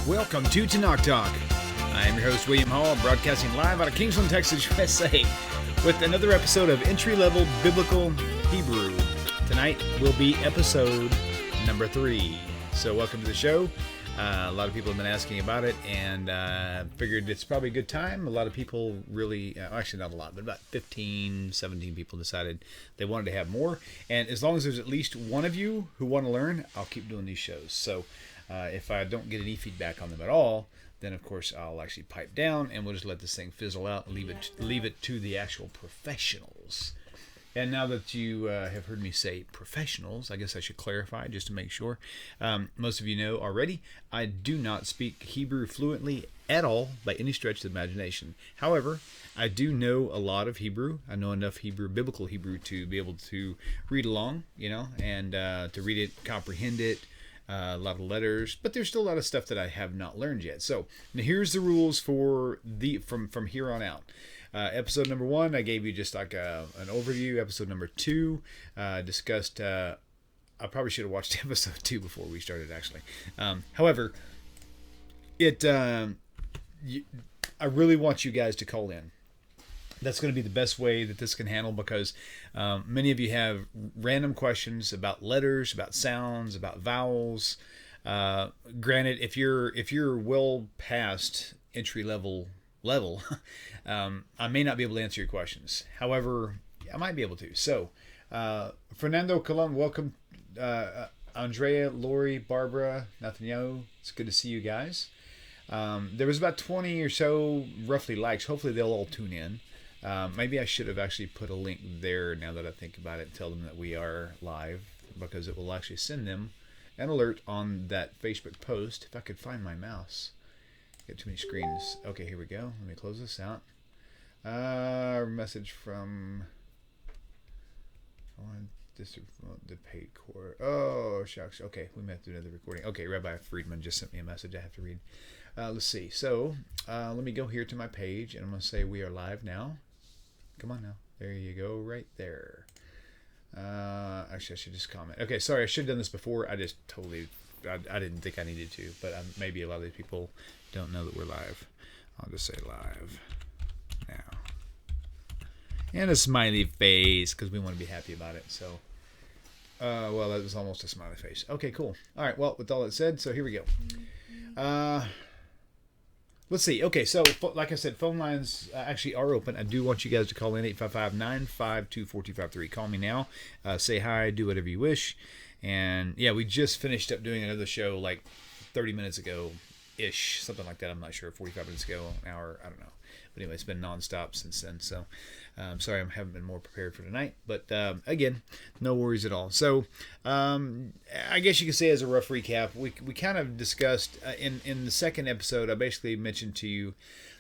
Welcome to TORAH Talk. I am your host, William Hall, broadcasting live out of Kingsland, Texas, USA, with another episode of Entry-Level Biblical Hebrew. Tonight will be episode number 3. So welcome to the show. A lot of people have been asking about it, and figured it's probably a good time. A lot of people really, actually not a lot, but about 15, 17 people decided they wanted to have more. And as long as there's at least one of you who want to learn, I'll keep doing these shows. So if I don't get any feedback on them at all, then of course I'll actually pipe down and we'll just let this thing fizzle out and leave it to the actual professionals. And now that you have heard me say professionals, I guess I should clarify just to make sure. Most of you know already, I do not speak Hebrew fluently at all by any stretch of the imagination. However, I do know a lot of Hebrew. I know enough Hebrew, biblical Hebrew, to be able to read along, and to read it, comprehend it. A lot of letters, but there's still a lot of stuff that I have not learned yet. So now here's the rules for from here on out. Episode number 1, I gave you just like an overview. Episode number 2, discussed. I probably should have watched episode 2 before we started, actually. However, I really want you guys to call in. That's going to be the best way that this can handle, because many of you have random questions about letters, about sounds, about vowels. Granted, if you're well past entry level, I may not be able to answer your questions. However, I might be able to. So, Fernando Colon, welcome. Andrea, Lori, Barbara, Nathaniel, it's good to see you guys. There was about 20 or so roughly likes. Hopefully they'll all tune in. Maybe I should have actually put a link there now that I think about it, tell them that we are live, because it will actually send them an alert on that Facebook post. If I could find my mouse. Get too many screens. Okay, here we go. Let me close this out. Message from the paid core. Oh, shucks. Okay, we may have to do another recording. Okay, Rabbi Friedman just sent me a message I have to read. Let's see. So, let me go here to my page, and I'm going to say we are live now. Come on now. There you go, right there. Actually, I should just comment. Okay, sorry, I should have done this before. I just totally, I didn't think I needed to, but maybe a lot of these people don't know that we're live. I'll just say live now. And a smiley face, because we want to be happy about it. So, well, that was almost a smiley face. Okay, cool. All right, well, with all that said, so here we go. Let's see. Okay, so like I said, phone lines actually are open. I do want you guys to call in 855-952-4253. Call me now. Say hi. Do whatever you wish. And yeah, we just finished up doing another show like 30 minutes ago-ish, something like that. I'm not sure. 45 minutes ago, an hour. I don't know. But anyway, it's been nonstop since then. So sorry I haven't been more prepared for tonight. But again, no worries at all. So I guess you could say as a rough recap, we kind of discussed in the second episode, I basically mentioned to you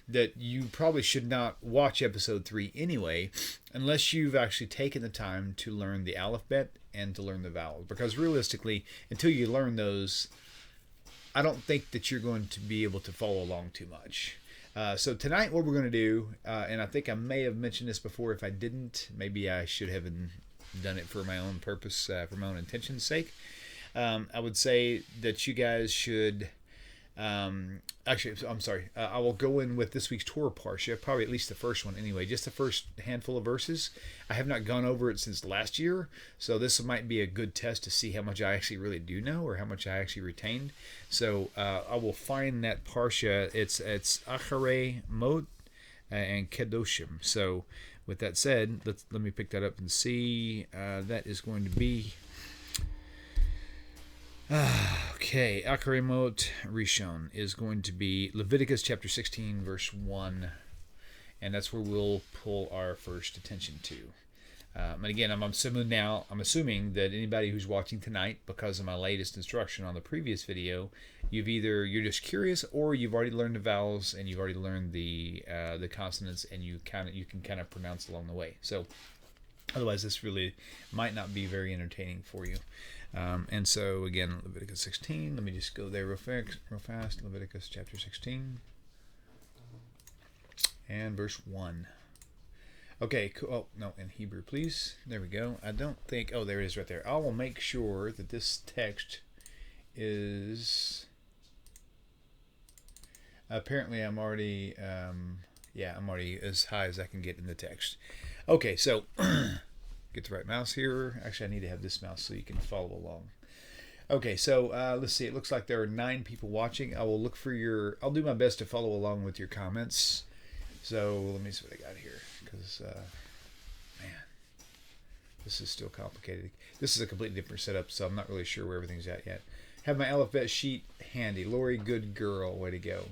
that you probably should not watch episode 3 anyway, unless you've actually taken the time to learn the alphabet and to learn the vowels. Because realistically, until you learn those, I don't think that you're going to be able to follow along too much. So tonight what we're going to do, and I think I may have mentioned this before. If I didn't, maybe I should have done it for my own purpose, for my own intention's sake. I would say that you guys should... actually, I'm sorry. I will go in with this week's Torah Parsha, probably at least the first one anyway, just the first handful of verses. I have not gone over it since last year, so this might be a good test to see how much I actually really do know or how much I actually retained. So I will find that Parsha. It's Acharei Mot and Kedoshim. So with that said, let me pick that up and see. That is going to be... Okay, Acharei Mot Rishon is going to be Leviticus Chapter 16, verse 1, and that's where we'll pull our first attention to. And again, I'm assuming that anybody who's watching tonight, because of my latest instruction on the previous video, you're just curious, or you've already learned the vowels and you've already learned the consonants, and you can kind of pronounce along the way. So, otherwise, this really might not be very entertaining for you. And so, again, Leviticus 16. Let me just go there real fast. Leviticus chapter 16. And verse 1. Okay, cool. Oh, no, in Hebrew, please. There we go. I don't think... Oh, there it is right there. I will make sure that this text is Apparently, I'm already, I'm already as high as I can get in the text. Okay, so get the right mouse here. Actually, I need to have this mouse so you can follow along. Okay, so let's see. It looks like there are 9 people watching. I will look for your. I'll do my best to follow along with your comments. So let me see what I got here, because man, this is still complicated. This is a completely different setup, so I'm not really sure where everything's at yet. Have my alphabet sheet handy. Lori, good girl. Way to go.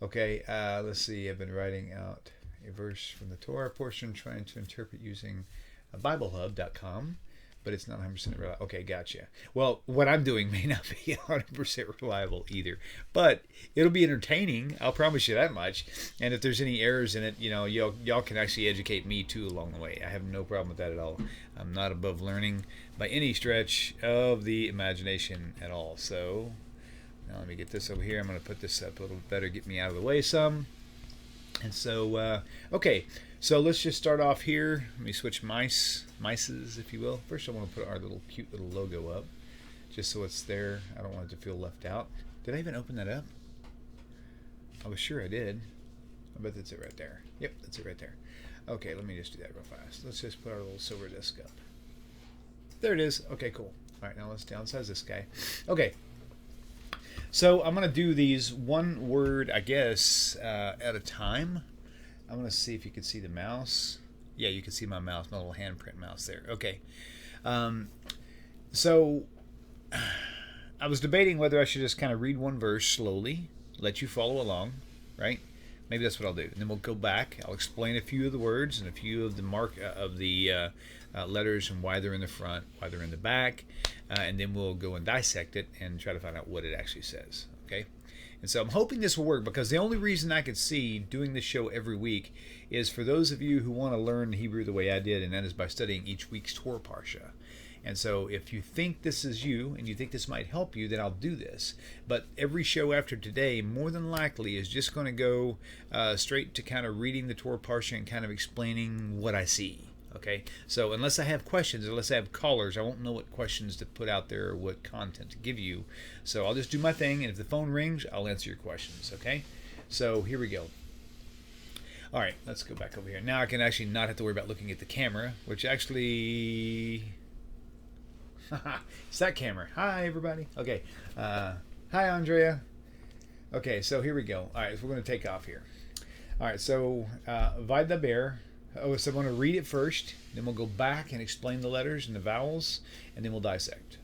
Okay, let's see. I've been writing out a verse from the Torah portion, trying to interpret using BibleHub.com, but it's not 100% reliable. Okay, gotcha. Well, what I'm doing may not be 100% reliable either, but it'll be entertaining. I'll promise you that much. And if there's any errors in it, y'all can actually educate me too along the way. I have no problem with that at all. I'm not above learning by any stretch of the imagination at all. So now let me get this over here. I'm going to put this up a little better, get me out of the way some. And so, okay, so let's just start off here. Let me switch mices, if you will. First, I want to put our little cute little logo up, just so it's there. I don't want it to feel left out. Did I even open that up? I was sure I did. I bet that's it right there. Yep, that's it right there. Okay, let me just do that real fast. Let's just put our little silver disc up. There it is. Okay, cool. All right, now let's downsize this guy. Okay. So I'm going to do these one word, I guess, at a time. I'm going to see if you can see the mouse. Yeah, you can see my mouse, my little handprint mouse there. Okay. So I was debating whether I should just kind of read one verse slowly, let you follow along, right? Maybe that's what I'll do. And then we'll go back. I'll explain a few of the words and a few of the letters and why they're in the front, why they're in the back, and then we'll go and dissect it and try to find out what it actually says. Okay? And so I'm hoping this will work, because the only reason I could see doing this show every week is for those of you who want to learn Hebrew the way I did, and that is by studying each week's Torah Parsha. And so if you think this is you and you think this might help you, then I'll do this. But every show after today, more than likely, is just going to go straight to kind of reading the Torah Parsha and kind of explaining what I see. Okay, so unless I have questions, unless I have callers, I won't know what questions to put out there or what content to give you. So I'll just do my thing, and if the phone rings, I'll answer your questions. Okay, so here we go. All right, let's go back over here. Now I can actually not have to worry about looking at the camera, which actually... it's that camera. Hi, everybody. Okay, hi, Andrea. Okay, so here we go. All right, so we're going to take off here. All right, so Vaydaber. Oh, so I'm going to read it first, then we'll go back and explain the letters and the vowels, and then we'll dissect.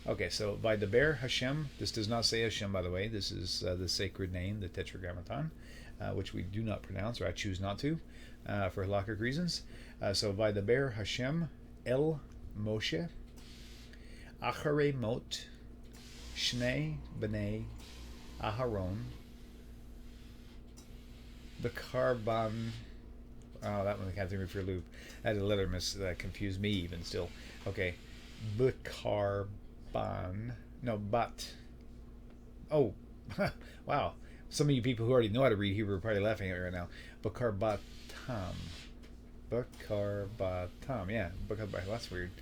Okay, so Vaydaber Hashem. This does not say Hashem, by the way. This is the sacred name, the Tetragrammaton, which we do not pronounce, or I choose not to, for halakhic reasons. So Vaydaber Hashem El Moshe Acharei Mot Shnei B'nei Aharon B'karban. Oh, that one kind of threw me for a loop. That letter confused me even still. Okay. B'karban. No, but. Oh, wow. Some of you people who already know how to read Hebrew are probably laughing at me right now. B'karbatam. B'karbatam. Yeah, b'karbatam. That's weird.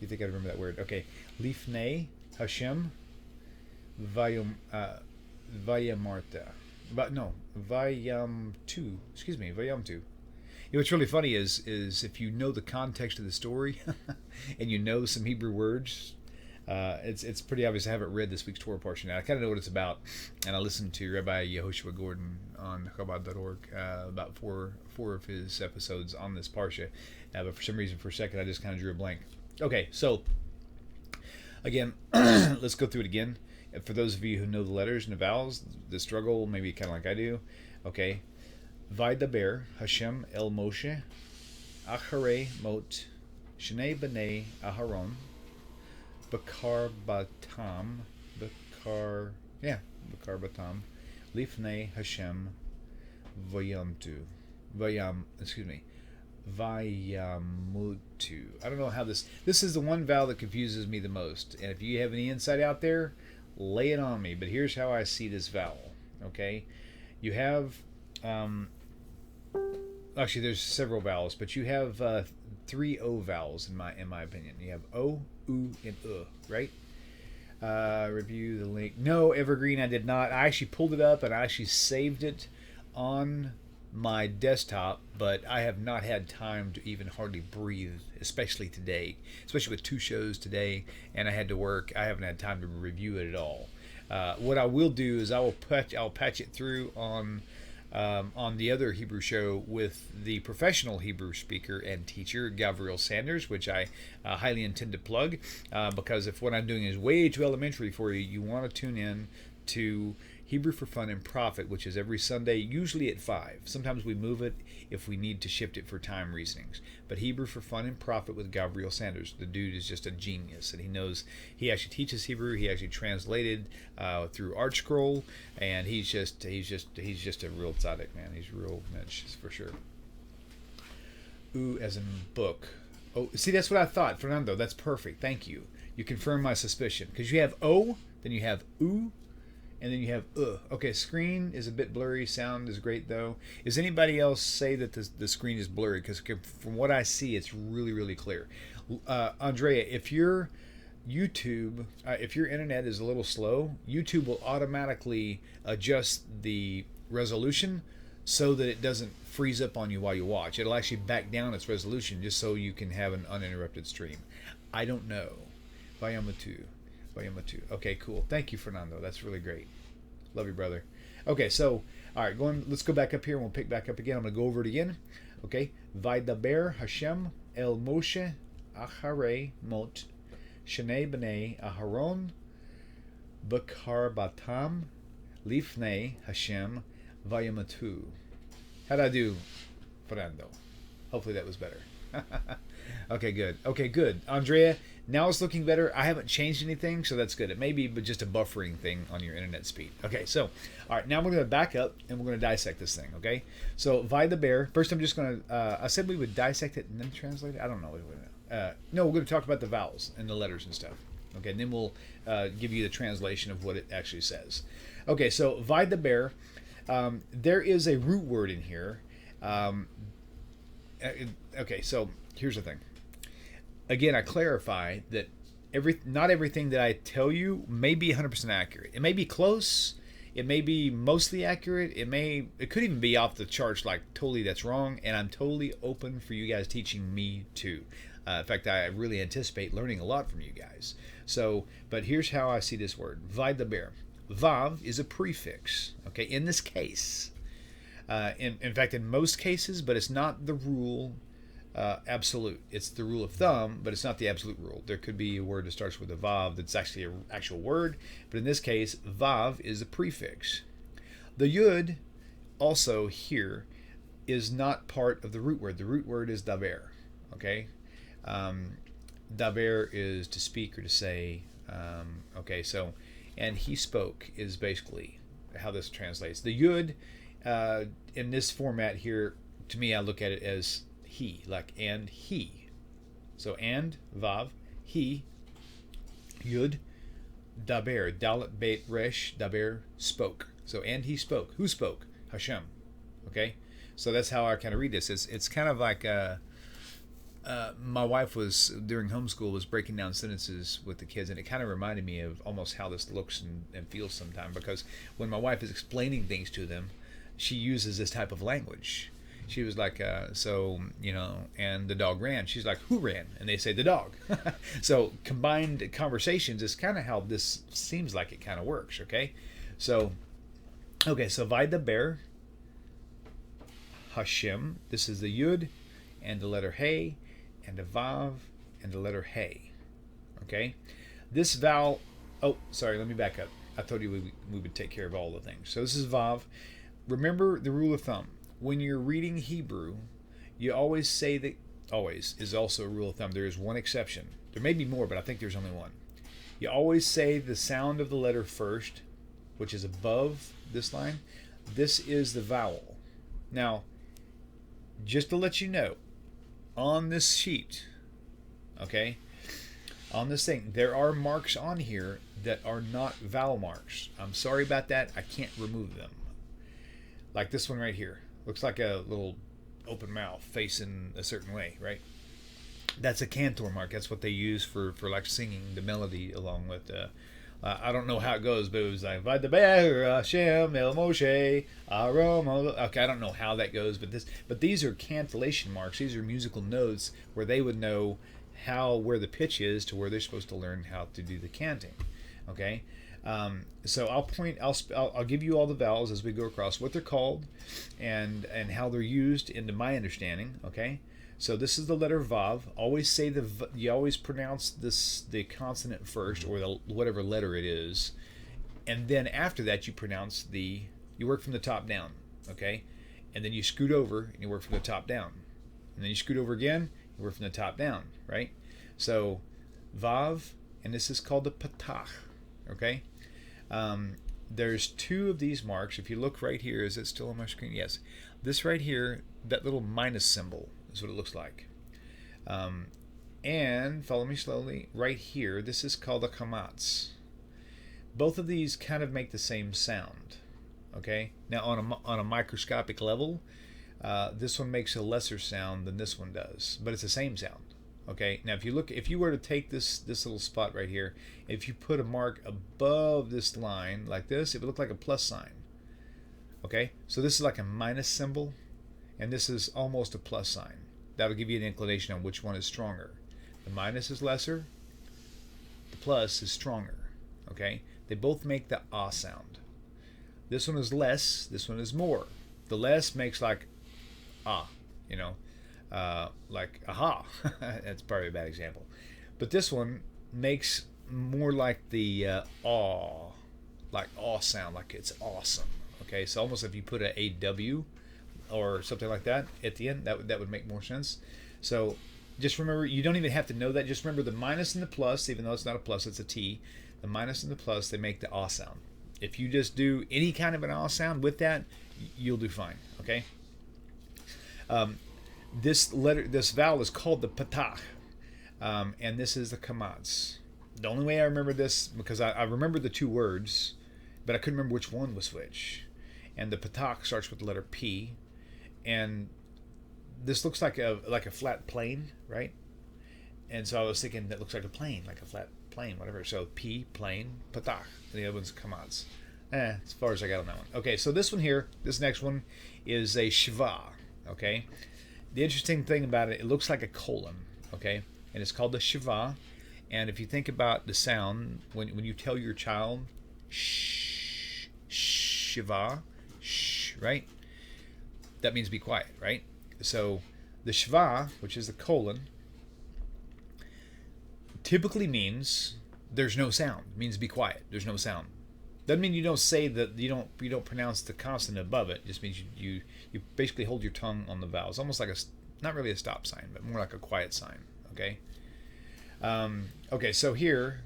You think I remember that word. Okay. Lifnei Hashem Vayamarta. But no, Vayamtu. Excuse me, Vayamtu. What's really funny is if you know the context of the story and you know some Hebrew words, it's pretty obvious. I haven't read this week's Torah portion now. I kind of know what it's about, and I listened to Rabbi Yehoshua Gordon on Chabad.org about four of his episodes on this Parsha, but for some reason, for a second, I just kind of drew a blank. Okay, so again, let's go through it again. For those of you who know the letters and the vowels, the struggle, maybe kind of like I do. Okay. Vaydaber Hashem El Moshe Acharei Mot Shnei B'nei Aharon B'karbatam Lifnei Hashem Vayamutu. I don't know how this is the one vowel that confuses me the most, and if you have any insight out there, lay it on me. But here's how I see this vowel. Okay, you have actually there's several vowels, but you have 3 O vowels in my opinion. You have O, U, and right? Review the link. No, Evergreen, I did not. I actually pulled it up and I actually saved it on my desktop, but I have not had time to even hardly breathe, especially today, especially with 2 shows today, and I had to work. I haven't had time to review it at all. What I will do is I'll patch it through on the other Hebrew show with the professional Hebrew speaker and teacher Gavriel Sanders, which I highly intend to plug, because if what I'm doing is way too elementary for you, you want to tune in to Hebrew for Fun and Profit, which is every Sunday, usually at 5. Sometimes we move it if we need to shift it for time reasonings. But Hebrew for Fun and Profit with Gavriel Sanders. The dude is just a genius, and he actually teaches Hebrew. He actually translated through ArtScroll, and he's just a real tzaddik, man. He's real mensch, for sure. Ooh, as in book. Oh, see, that's what I thought, Fernando. That's perfect. Thank you. You confirm my suspicion, because you have O, then you have ooh, and then you have Okay, screen is a bit blurry. Sound is great, though. Is anybody else say that the screen is blurry? Because from what I see, it's really, really clear. Andrea, if your internet is a little slow, YouTube will automatically adjust the resolution so that it doesn't freeze up on you while you watch. It'll actually back down its resolution just so you can have an uninterrupted stream. I don't know. Vayamatu. Okay, cool. Thank you, Fernando. That's really great. Love you, brother. Okay, so, all right, let's go back up here and we'll pick back up again. I'm going to go over it again. Okay. Vaydaber Hashem el Moshe acharei mot shnei b'nei Aharon b'kar batam lifnei Hashem vayamatu. How'd I do, Fernando? Hopefully that was better. Okay, good. Andrea, now it's looking better. I haven't changed anything, so that's good. It may be but just a buffering thing on your internet speed. Okay, so, all right, now we're going to back up and we're going to dissect this thing, okay? So, Vaydaber, first I'm just going to, I said we would dissect it and then translate it. I don't know. No, we're going to talk about the vowels and the letters and stuff. Okay, and then we'll give you the translation of what it actually says. Okay, so Vaydaber, there is a root word in here. Okay, so here's the thing. Again, I clarify that not everything that I tell you may be 100% accurate. It may be close. It may be mostly accurate. It could even be off the charts, like totally that's wrong. And I'm totally open for you guys teaching me too. In fact, I really anticipate learning a lot from you guys. So, but here's how I see this word. Vaydaber. Vav is a prefix. Okay, in this case. In fact, in most cases, but it's not the rule absolute. It's the rule of thumb, but it's not the absolute rule. There could be a word that starts with a vav that's actually an actual word, but in this case, vav is a prefix. The yud also here is not part of the root word. The root word is daber. Okay, daber is to speak or to say. Okay, so and he spoke is basically how this translates. The yud in this format here, to me, I look at it as he, like and he. So and, vav, he, yud, daber, dalet beit resh, daber, spoke. So and he spoke. Who spoke? Hashem. Okay? So that's how I kind of read this. It's kind of like my wife was, during homeschool, was breaking down sentences with the kids, and it kind of reminded me of almost how this looks and feels sometimes, because when my wife is explaining things to them, she uses this type of language. She was like, so, you know, and the dog ran. She's like, who ran? And they say, the dog. So combined conversations is kind of how this seems like it kind of works, okay? So Vaydaber, Hashem, this is the Yud, and the letter Hey, and the Vav, and the letter Hey, okay? This vowel, oh, sorry, let me back up. I told you we would take care of all the things. So this is Vav. Remember the rule of thumb. When you're reading Hebrew, you always say that, always is also a rule of thumb. There is one exception. There may be more, but I think there's only one. You always say the sound of the letter first, which is above this line. This is the vowel. Now, just to let you know, on this sheet, okay, on this thing, there are marks on here that are not vowel marks. I'm sorry about that. I can't remove them. Like this one right here. Looks like a little open mouth facing a certain way, right? That's a cantor mark. That's what they use for like singing the melody along with I don't know how it goes, but it was like Vadaber Hashem El Moshe Arom. Okay, I don't know how that goes, but these are cancellation marks. These are musical notes where they would know where the pitch is to where they're supposed to learn how to do the canting. Okay, so I'll give you all the vowels as we go across, what they're called, and how they're used into my understanding. Okay. So this is the letter Vav. Always say you always pronounce the consonant first, or whatever letter it is, and then after that you work from the top down, okay? And then you scoot over and you work from the top down, and then you scoot over again, you work from the top down, right? So Vav, and this is called the Patach, okay? There's two of these marks. If you look right here, is it still on my screen? Yes. This right here, that little minus symbol, is what it looks like. And follow me slowly. Right here, this is called a kamatz. Both of these kind of make the same sound. Okay. Now on a microscopic level, this one makes a lesser sound than this one does, but it's the same sound. Okay. Now if you were to take this little spot right here, if you put a mark above this line like this, it would look like a plus sign. Okay. So this is like a minus symbol, and this is almost a plus sign. That'll give you an inclination on which one is stronger. The minus is lesser, the plus is stronger. Okay? They both make the ah sound. This one is less, this one is more. The less makes like ah, like aha. That's probably a bad example. But this one makes more like the aw, like aw sound, like it's awesome. Okay? So almost if you put a AW or something like that at the end, that would make more sense. So just remember, you don't even have to know that. Just remember the minus and the plus, even though it's not a plus, it's a T. The minus and the plus, they make the ah sound. If you just do any kind of an ah sound with that, you'll do fine. Okay. This vowel is called the patach, and this is the kamatz. The only way I remember this, because I remember the two words, but I couldn't remember which one was which. And the patach starts with the letter P. And this looks like a flat plane, right? And so I was thinking that looks like a plane, like a flat plane, whatever. So P, plane, patach. The other one's kamatz. As far as I got on that one. Okay, so this one here, this next one is a shva, okay? The interesting thing about it, it looks like a colon, okay? And it's called the shva. And if you think about the sound, when you tell your child, shh, shva, shh, right? That means be quiet, right? So the shva, which is the colon, typically means there's no sound. It means be quiet. There's no sound. Doesn't mean you don't say that, you don't pronounce the consonant above it. It just means you basically hold your tongue on the vowels, almost like not really a stop sign, but more like a quiet sign. Okay. Okay. So here,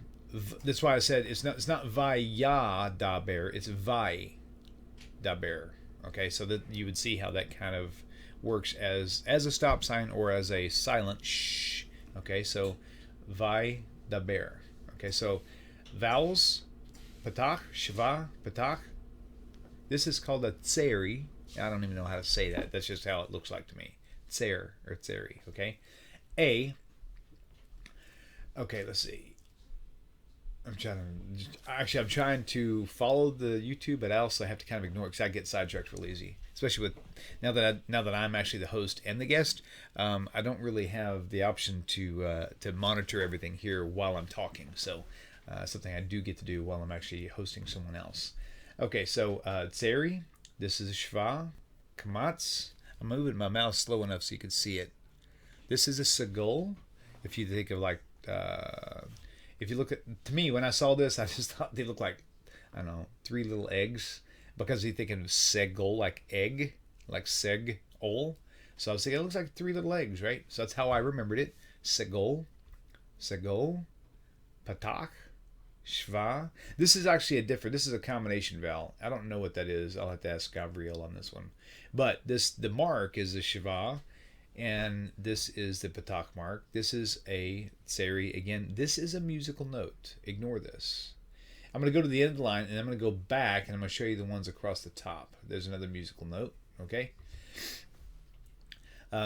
that's why I said it's not vaya daber. It's vai daber. Okay, so that you would see how that kind of works as a stop sign or as a silent shh. Okay, so vai daber. Okay, so vowels, patach, shva, patach. This is called a tseri. I don't even know how to say that. That's just how it looks like to me. Tser or tseri. Okay, a. Okay, let's see. I'm trying to follow the YouTube, but I also have to kind of ignore it because I get sidetracked real easy. Especially with now that I'm actually the host and the guest, I don't really have the option to monitor everything here while I'm talking. So something I do get to do while I'm actually hosting someone else. Okay, so tseri, this is a shva, kamatz. I'm moving my mouse slow enough so you can see it. This is a segul. If you think of like. If you look at, to me, when I saw this, I just thought they looked like, I don't know, 3 little eggs, because you're thinking of segol, like egg, like seg-ol. So I was thinking it looks like 3 little eggs, right? So that's how I remembered it. Segol, patach, shva. This is actually this is a combination vowel. I don't know what that is. I'll have to ask Gavriel on this one. But the mark is a shva, and this is the patach mark. This is a tseri. Again, this is a musical note. Ignore this. I'm going to go to the end of the line, and I'm going to go back, and I'm going to show you the ones across the top. There's another musical note, okay?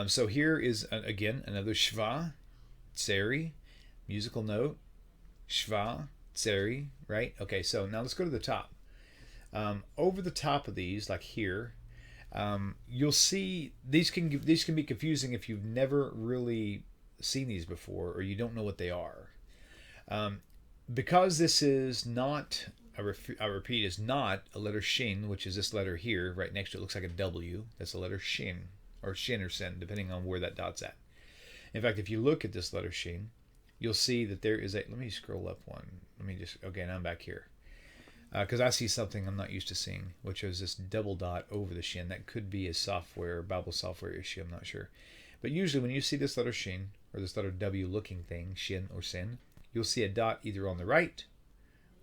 So here is, again, another shva, tseri, musical note, shva, Tseri, right? Okay, so now let's go to the top. Over the top of these, like here, you'll see these can be confusing if you've never really seen these before or you don't know what they are. Because this is not, I repeat, is not a letter shin, which is this letter here, right next to it looks like a W. That's a letter shin, or sin, depending on where that dot's at. In fact, if you look at this letter shin, you'll see that there is a, let me scroll up one. Okay, now I'm back here. Because I see something I'm not used to seeing, which is this double dot over the shin. That could be a software, Bible software issue, I'm not sure. But usually when you see this letter shin, or this letter W looking thing, shin or sin, you'll see a dot either on the right,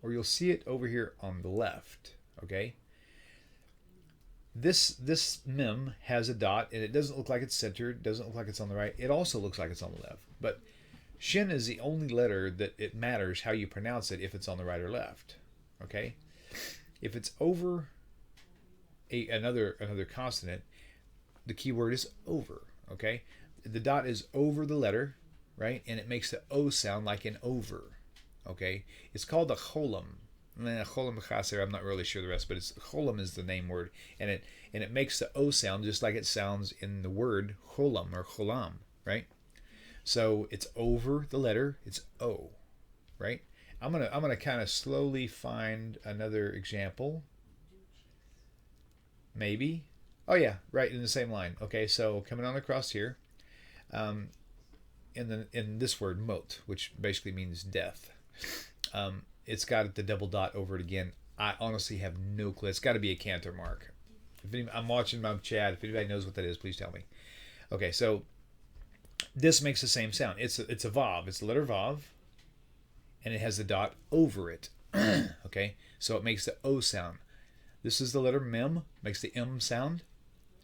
or you'll see it over here on the left, okay? This mem has a dot, and it doesn't look like it's centered, doesn't look like it's on the right. It also looks like it's on the left. But shin is the only letter that it matters how you pronounce it if it's on the right or left. Okay, if it's over another consonant, the key word is over. Okay, the dot is over the letter, right, and it makes the O sound like an over. Okay, it's called a cholam. Cholam chaser. I'm not really sure the rest, but it's cholam is the name word, and it makes the O sound just like it sounds in the word cholam or cholam, right? So it's over the letter. It's O, right? I'm gonna kind of slowly find another example. Maybe. Oh yeah, right in the same line. Okay, so coming on across here, in this word mot, which basically means death, it's got the double dot over it again. I honestly have no clue. It's got to be a canter mark. I'm watching my chat. If anybody knows what that is, please tell me. Okay, so this makes the same sound. It's a vav. It's the letter vav. And it has the dot over it. Okay, so it makes the O sound. This is the letter mem, makes the M sound.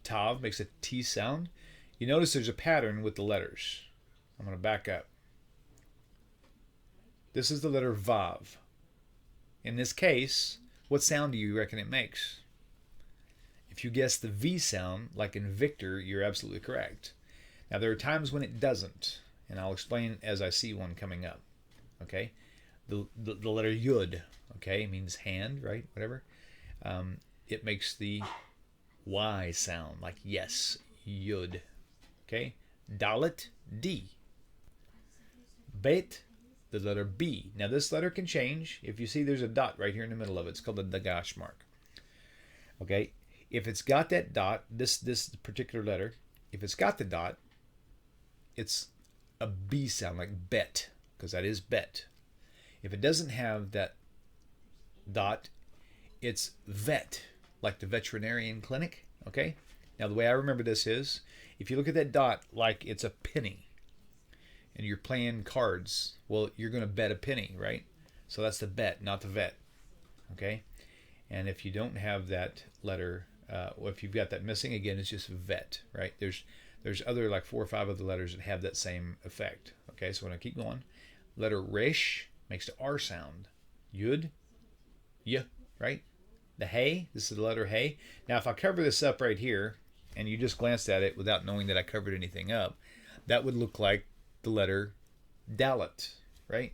Tav makes a T sound. You notice there's a pattern with the letters. I'm going to back up. This is the letter vav. In this case, what sound do you reckon it makes? If you guess the V sound, like in Victor, you're absolutely correct. Now, there are times when it doesn't, and I'll explain as I see one coming up. Okay? The letter yud, okay, means hand, right? Whatever. It makes the Y sound, like yes, yud. Okay? Dalet, D. Bet, the letter B. Now this letter can change. If you see there's a dot right here in the middle of it, it's called the dagash mark. Okay? If it's got that dot, this particular letter, if it's got the dot, it's a B sound, like bet, because that is bet. If it doesn't have that dot, it's vet, like the veterinarian clinic, okay? Now, the way I remember this is, if you look at that dot like it's a penny, and you're playing cards, well, you're going to bet a penny, right? So that's the bet, not the vet, okay? And if you don't have that letter, if you've got that missing, again, it's just vet, right? There's other, like 4 or 5 other letters that have that same effect, okay? So when I keep going, letter resh makes the R sound. Yud, y, right? The hey, this is the letter hey. Now, if I cover this up right here, and you just glanced at it without knowing that I covered anything up, that would look like the letter dalet, right?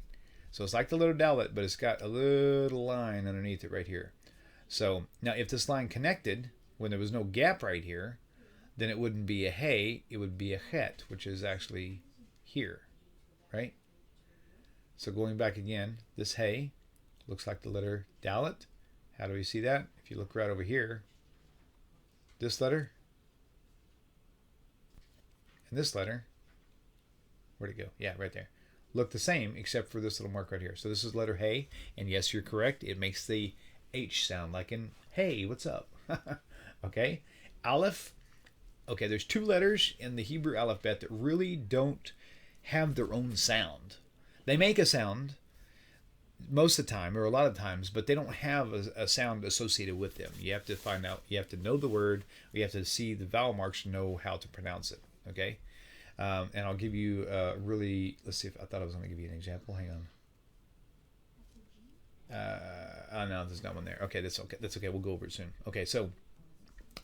So it's like the letter dalet, but it's got a little line underneath it right here. So now if this line connected, when there was no gap right here, then it wouldn't be a hey, it would be a het, which is actually here, right? So going back again, this hey looks like the letter dalet. How do we see that? If you look right over here, this letter and this letter, where'd it go? Yeah, right there. Look the same except for this little mark right here. So this is letter hey, and yes, you're correct. It makes the H sound like in hey, what's up? Okay. Aleph. Okay, there's 2 letters in the Hebrew alphabet that really don't have their own sound. They make a sound most of the time, or a lot of times, but they don't have a sound associated with them. You have to find out, you have to know the word, or you have to see the vowel marks to know how to pronounce it, okay? And I'll give you let's see if I thought I was going to give you an example. Hang on. No, there's not one there. Okay, that's okay. We'll go over it soon. Okay, so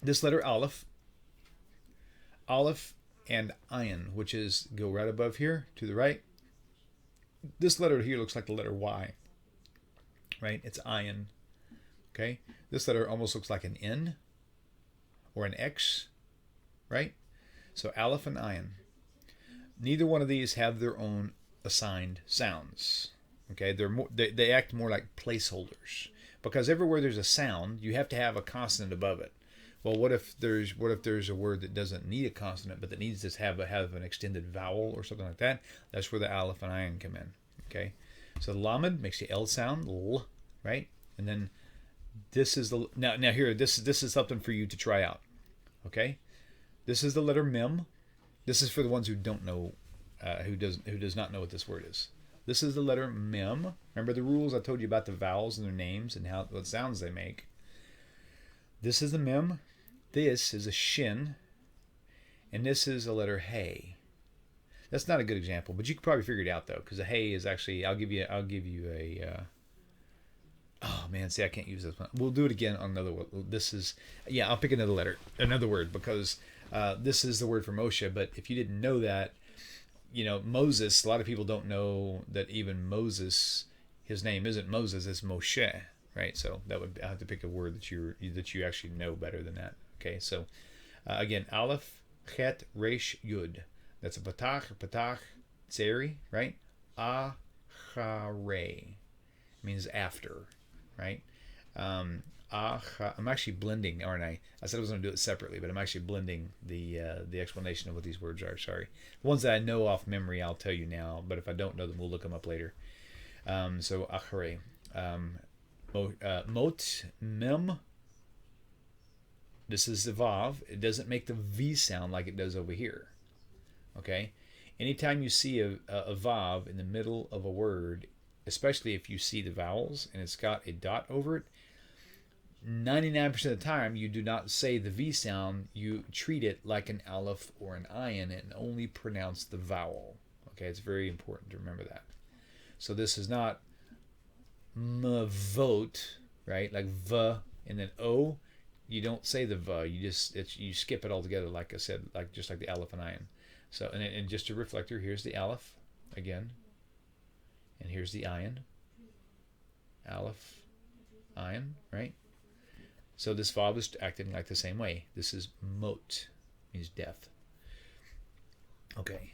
this letter Aleph and ayin, which is go right above here to the right. This letter here looks like the letter Y. right? It's ayin. Okay, this letter almost looks like an N or an X, right? So aleph and ayin. Neither one of these have their own assigned sounds. Okay, they act more like placeholders, because everywhere there's a sound, you have to have a consonant above it. Well, what if there's a word that doesn't need a consonant, but that needs to have an extended vowel or something like that? That's where the aleph and ayin come in. Okay, so lamed makes the L sound, l, right? And then this is the now here. This is something for you to try out. Okay, this is the letter mem. This is for the ones who don't know, who does not know what this word is. This is the letter mem. Remember the rules I told you about the vowels and their names and what sounds they make. This is the mem. This is a shin, and this is a letter hey. That's not a good example, but you can probably figure it out though, because a hey is actually. I'll give you a. Oh man, see, I can't use this one. We'll do it again on another one. I'll pick another word, because this is the word for Moshe. But if you didn't know that, Moses, a lot of people don't know that even Moses, his name isn't Moses, it's Moshe, right? So I have to pick a word that you actually know better than that. Okay, so again, aleph, chet, resh, yud. That's a patach, tseri, right? Acharei means after, right? I'm actually blending, aren't I? I said I was going to do it separately, but I'm actually blending the explanation of what these words are. Sorry. The ones that I know off memory, I'll tell you now, but if I don't know them, we'll look them up later. So acharei, mot, mem. This is the vav. It doesn't make the V sound like it does over here. Okay? Anytime you see a vav in the middle of a word, especially if you see the vowels and it's got a dot over it, 99% of the time you do not say the V sound. You treat it like an aleph or an ayin and only pronounce the vowel. Okay? It's very important to remember that. So this is not mavot, right? Like v and then o. You don't say the v. You skip it altogether. Like I said, just like the aleph and ayin. So and just a reflector. Here's the aleph again, and here's the ayin. Aleph, ayin, right? So this vav is acting like the same way. This is mot, means death. Okay.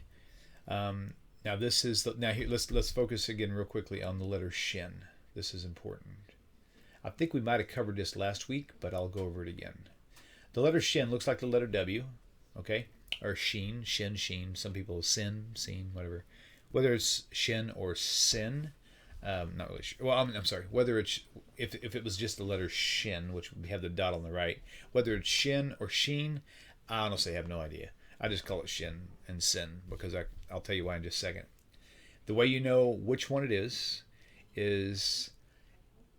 Now this is here. Let's focus again real quickly on the letter shin. This is important. I think we might have covered this last week, but I'll go over it again. The letter shin looks like the letter W, okay? Or sheen, shin, sheen. Some people sin, seen, whatever. Whether it's shin or sin, not really sure. Well, I'm sorry. Whether it's if it was just the letter shin, which we have the dot on the right, whether it's shin or sheen, I honestly have no idea. I just call it shin and sin because I'll tell you why in just a second. The way you know which one it is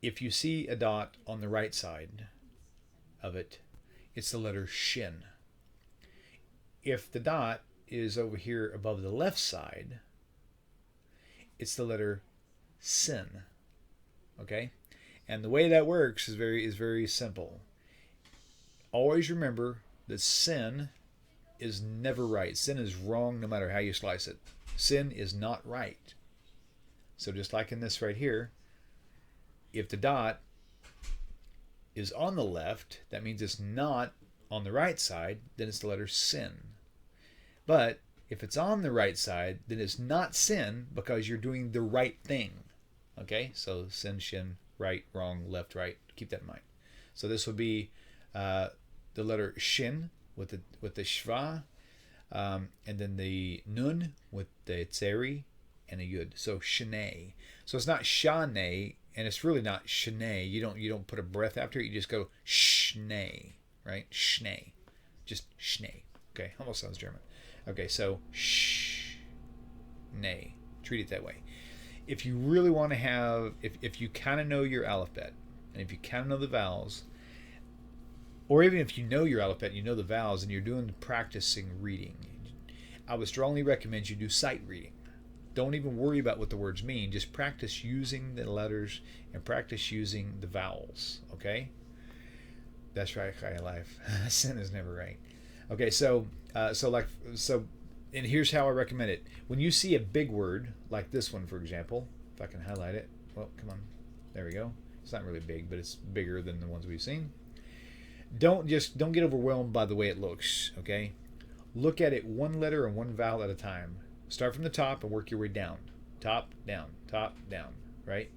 if you see a dot on the right side of it, it's the letter shin. If the dot is over here above the left side, it's the letter sin. Okay? And the way that works is very simple. Always remember that sin is never right. Sin is wrong no matter how you slice it. Sin is not right. So just like in this right here, if the dot is on the left, that means it's not on the right side, then it's the letter sin. But if it's on the right side, then it's not sin because you're doing the right thing. Okay? So sin, shin, right, wrong, left, right. Keep that in mind. So this will be the letter shin with the shva, and then the nun with the tseri and a yud. So shnei. So it's not shanei, and it's really not shnei. You don't put a breath after it. You just go shnei, right? Shnei, just shnei. Okay, almost sounds German. Okay, so shnei. Treat it that way. If you really want to have, if you kind of know your alphabet, and if you kind of know the vowels, or even if you know your alphabet, you know the vowels, and you're doing practicing reading, I would strongly recommend you do sight reading. Don't even worry about what the words mean. Just practice using the letters and practice using the vowels. Okay? That's right, Chai life. Sin is never right. Okay, so and here's how I recommend it. When you see a big word like this one, for example, if I can highlight it. Well, come on. There we we go. It's not really big, but it's bigger than the ones we've seen. Don't get overwhelmed by the way it looks, okay? Look at it one letter and one vowel at a time. Start from the top and work your way down. Top, down, right?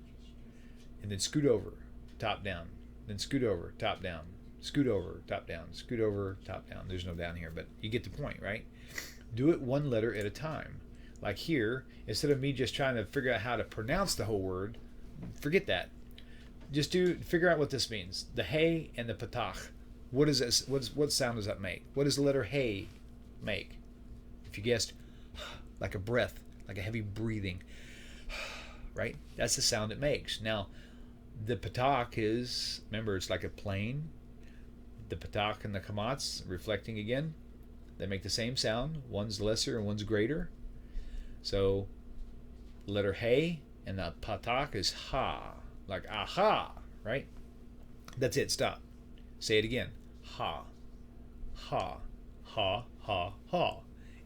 And then scoot over, top, down. Then scoot over, top, down. Scoot over, top, down. Scoot over, top, down. There's no down here, but you get the point, right? Do it one letter at a time. Like here, instead of me just trying to figure out how to pronounce the whole word, forget that. Just figure out what this means. The hey and the patach. What is this? What sound does that make? What does the letter hey make? If you guessed, like a breath, like a heavy breathing, right? That's the sound it makes. Now, the patach is, remember, it's like a plane. The patach and the kamatz, reflecting again, they make the same sound. One's lesser and one's greater. So, letter hey and the patach is ha, like aha, right? That's it, stop. Say it again. Ha, ha, ha, ha, ha.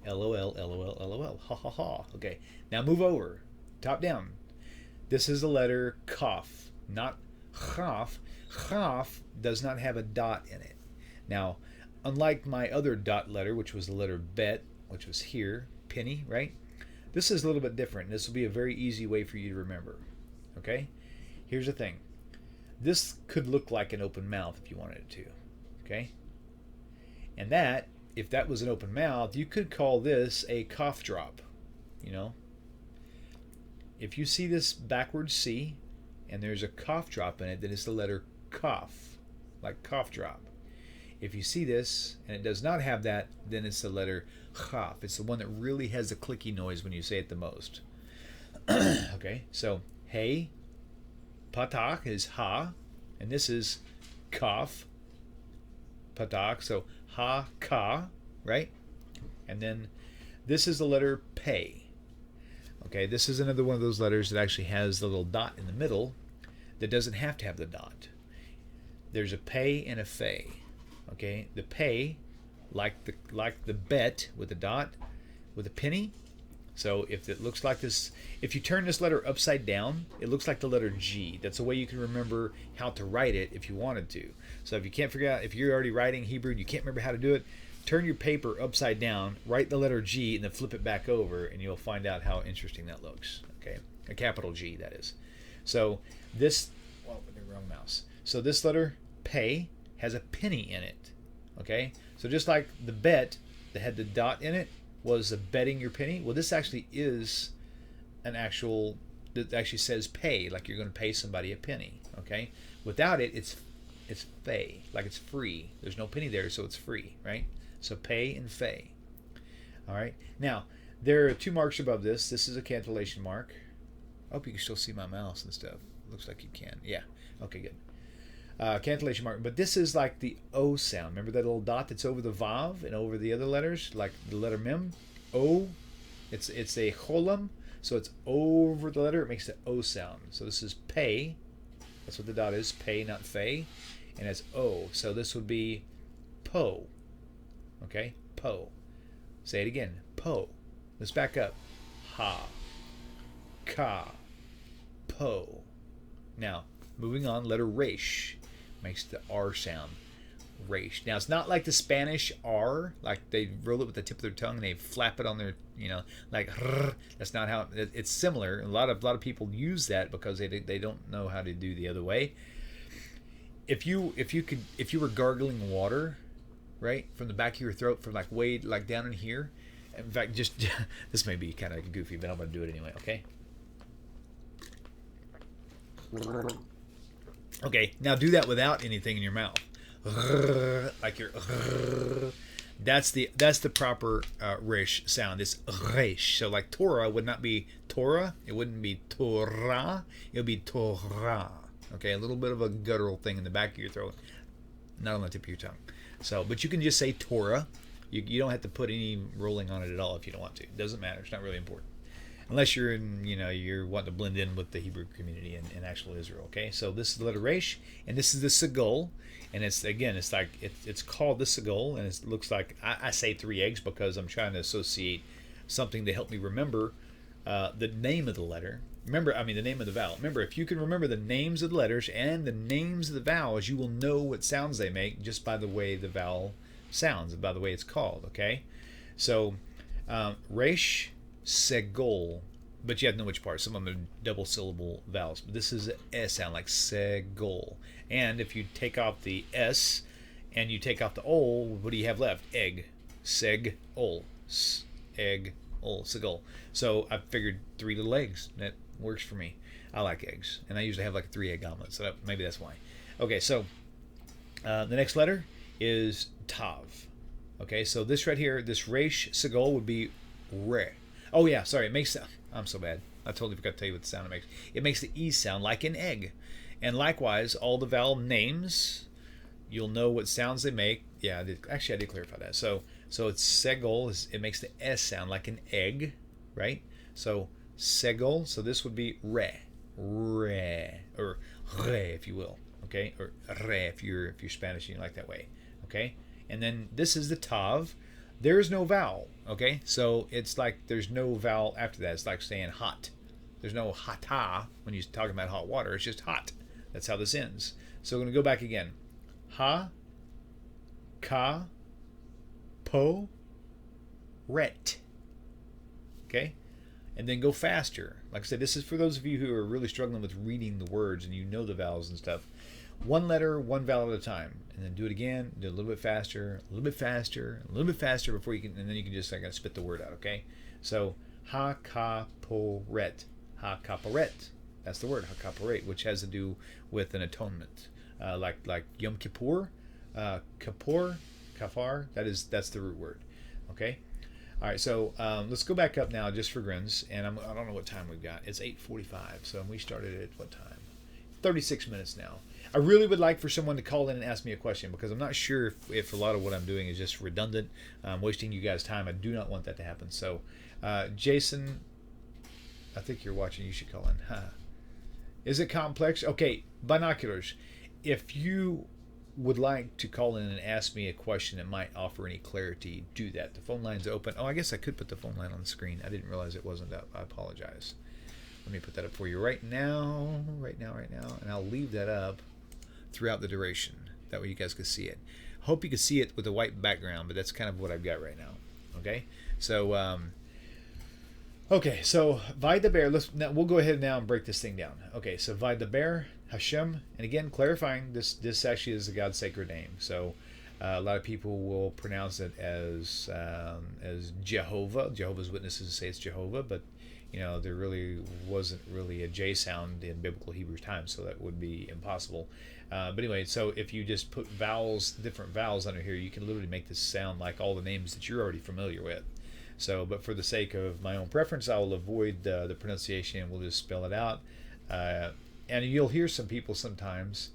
LOL, LOL, LOL, ha, ha, ha. Okay, now move over, top down. This is the letter kaf, not chaf. Chaf does not have a dot in it. Now, unlike my other dot letter, which was the letter bet, which was here, penny, right? This is a little bit different. This will be a very easy way for you to remember. Okay? Here's the thing. This could look like an open mouth if you wanted it to. Okay? And that, if that was an open mouth, you could call this a cough drop. You know? If you see this backwards C, and there's a cough drop in it, then it's the letter cough, like cough drop. If you see this, and it does not have that, then it's the letter chaf. It's the one that really has the clicky noise when you say it the most. Okay, so hey, patach is ha, and this is kaf, patach, so ha, ka, right? And then this is the letter pei. Okay, this is another one of those letters that actually has the little dot in the middle that doesn't have to have the dot. There's a pei and a fei. Okay, the pei, like the bet with a dot, with a penny. So if it looks like this, if you turn this letter upside down, it looks like the letter G. That's a way you can remember how to write it if you wanted to. So if you can't figure out, if you're already writing Hebrew and you can't remember how to do it, turn your paper upside down, write the letter G, and then flip it back over, and you'll find out how interesting that looks. Okay, a capital G, that is. So this, well, with the wrong mouse. So this letter pei has a penny in it. Okay, so just like the bet that had the dot in it was a betting your penny. Well, this actually is an actual, that actually says pay, like you're going to pay somebody a penny. Okay, without it, it's fei, like it's free. There's no penny there, so it's free, right? So pay and fei. All right. Now there are two marks above this. This is a cancellation mark. I hope you can still see my mouse and stuff. Looks like you can. Yeah. Okay. Good. Cancellation mark. But this is like the O sound. Remember that little dot that's over the vav and over the other letters, like the letter mem. O. It's a cholam, so it's over the letter. It makes the O sound. So this is pay. That's what the dot is. Pay, not fei. And it's O. So this would be po. Okay? Po. Say it again. Po. Let's back up. Ha. Ka. Po. Now, moving on, letter resh. Makes the R sound. Resh. Now, it's not like the Spanish R, like they roll it with the tip of their tongue and they flap it on their, like, rrr. That's not how, it's similar. A lot of people use that because they don't know how to do the other way. If you were gargling water, right, from the back of your throat, from like way like down in here. In fact, just this may be kind of goofy, but I'm going to do it anyway. Okay. Okay. Now do that without anything in your mouth, like you're. That's the proper resh sound. It's resh. So like Torah would not be Torah. It wouldn't be Torah. It would be Torah. Okay, a little bit of a guttural thing in the back of your throat, not on the tip of your tongue. So, but you can just say Torah. You don't have to put any rolling on it at all if you don't want to. It doesn't matter. It's not really important. Unless you're in, you're wanting to blend in with the Hebrew community in actual Israel. Okay, so this is the letter resh, and this is the segol, and it's called the segol, and it looks like I say 3 eggs because I'm trying to associate something to help me remember the name of the letter. Remember, I mean, the name of the vowel. Remember, if you can remember the names of the letters and the names of the vowels, you will know what sounds they make just by the way the vowel sounds, by the way it's called, okay? So, resh, segol, but you have to know which part. Some of them are double syllable vowels, but this is an S sound, like segol. And if you take off the S and you take off the O, what do you have left? Egg, seg-ol, egg-ol, segol. So I figured 3 little eggs. That works for me. I like eggs, and I usually have like a 3-egg omelet, so maybe that's why. Okay, so the next letter is tav. Okay, so this right here, this resh segol would be re. Oh yeah, sorry, it makes, I'm so bad. I totally forgot to tell you what the sound it makes. It makes the E sound like an egg. And likewise, all the vowel names, you'll know what sounds they make. Yeah, I did clarify that. So it's segol, it makes the S sound like an egg, right? So segol, so this would be re, or re if you will, okay? Or re if you're Spanish and you like that way, okay? And then this is the tav. There is no vowel, okay? So it's like there's no vowel after that. It's like saying hot. There's no hata when you're talking about hot water. It's just hot. That's how this ends. So we're going to go back again. Ha, ka, po, ret. Okay? And then go faster. Like I said, this is for those of you who are really struggling with reading the words and you know the vowels and stuff. One letter, one vowel at a time. And then do it again. Do it a little bit faster, a little bit faster, a little bit faster before you can, and then you can just like spit the word out, okay? So, ha, ka, po, ret. Ha, ka, po, ret. That's the word, ha, ka, po, ret, which has to do with an atonement. Like Yom Kippur, Kippur, kafar, that's the root word, okay? All right, so let's go back up now just for grins, and I don't know what time we've got. It's 8:45, so we started at what time? 36 minutes now. I really would like for someone to call in and ask me a question, because I'm not sure if a lot of what I'm doing is just redundant, wasting you guys' time. I do not want that to happen. So, Jason, I think you're watching. You should call in. Huh. Is it complex? Okay, binoculars. If you would like to call in and ask me a question that might offer any clarity, do that. The phone line's open. Oh, I guess I could put the phone line on the screen. I didn't realize it wasn't up. I apologize. Let me put that up for you right now, and I'll leave that up throughout the duration. That way you guys can see it. Hope you can see it with a white background, but that's kind of what I've got right now. Okay, so Vaydaber. We'll go ahead now and break this thing down. Okay, so Vaydaber Hashem, and again clarifying this actually is the God's sacred name. So a lot of people will pronounce it as Jehovah. Jehovah's Witnesses say it's Jehovah, but you know, there really wasn't really a J sound in biblical Hebrew times, so that would be impossible. But anyway, so if you just put vowels, different vowels under here, you can literally make this sound like all the names that you're already familiar with. So, but for the sake of my own preference, I will avoid the pronunciation and we'll just spell it out. And you'll hear some people sometimes,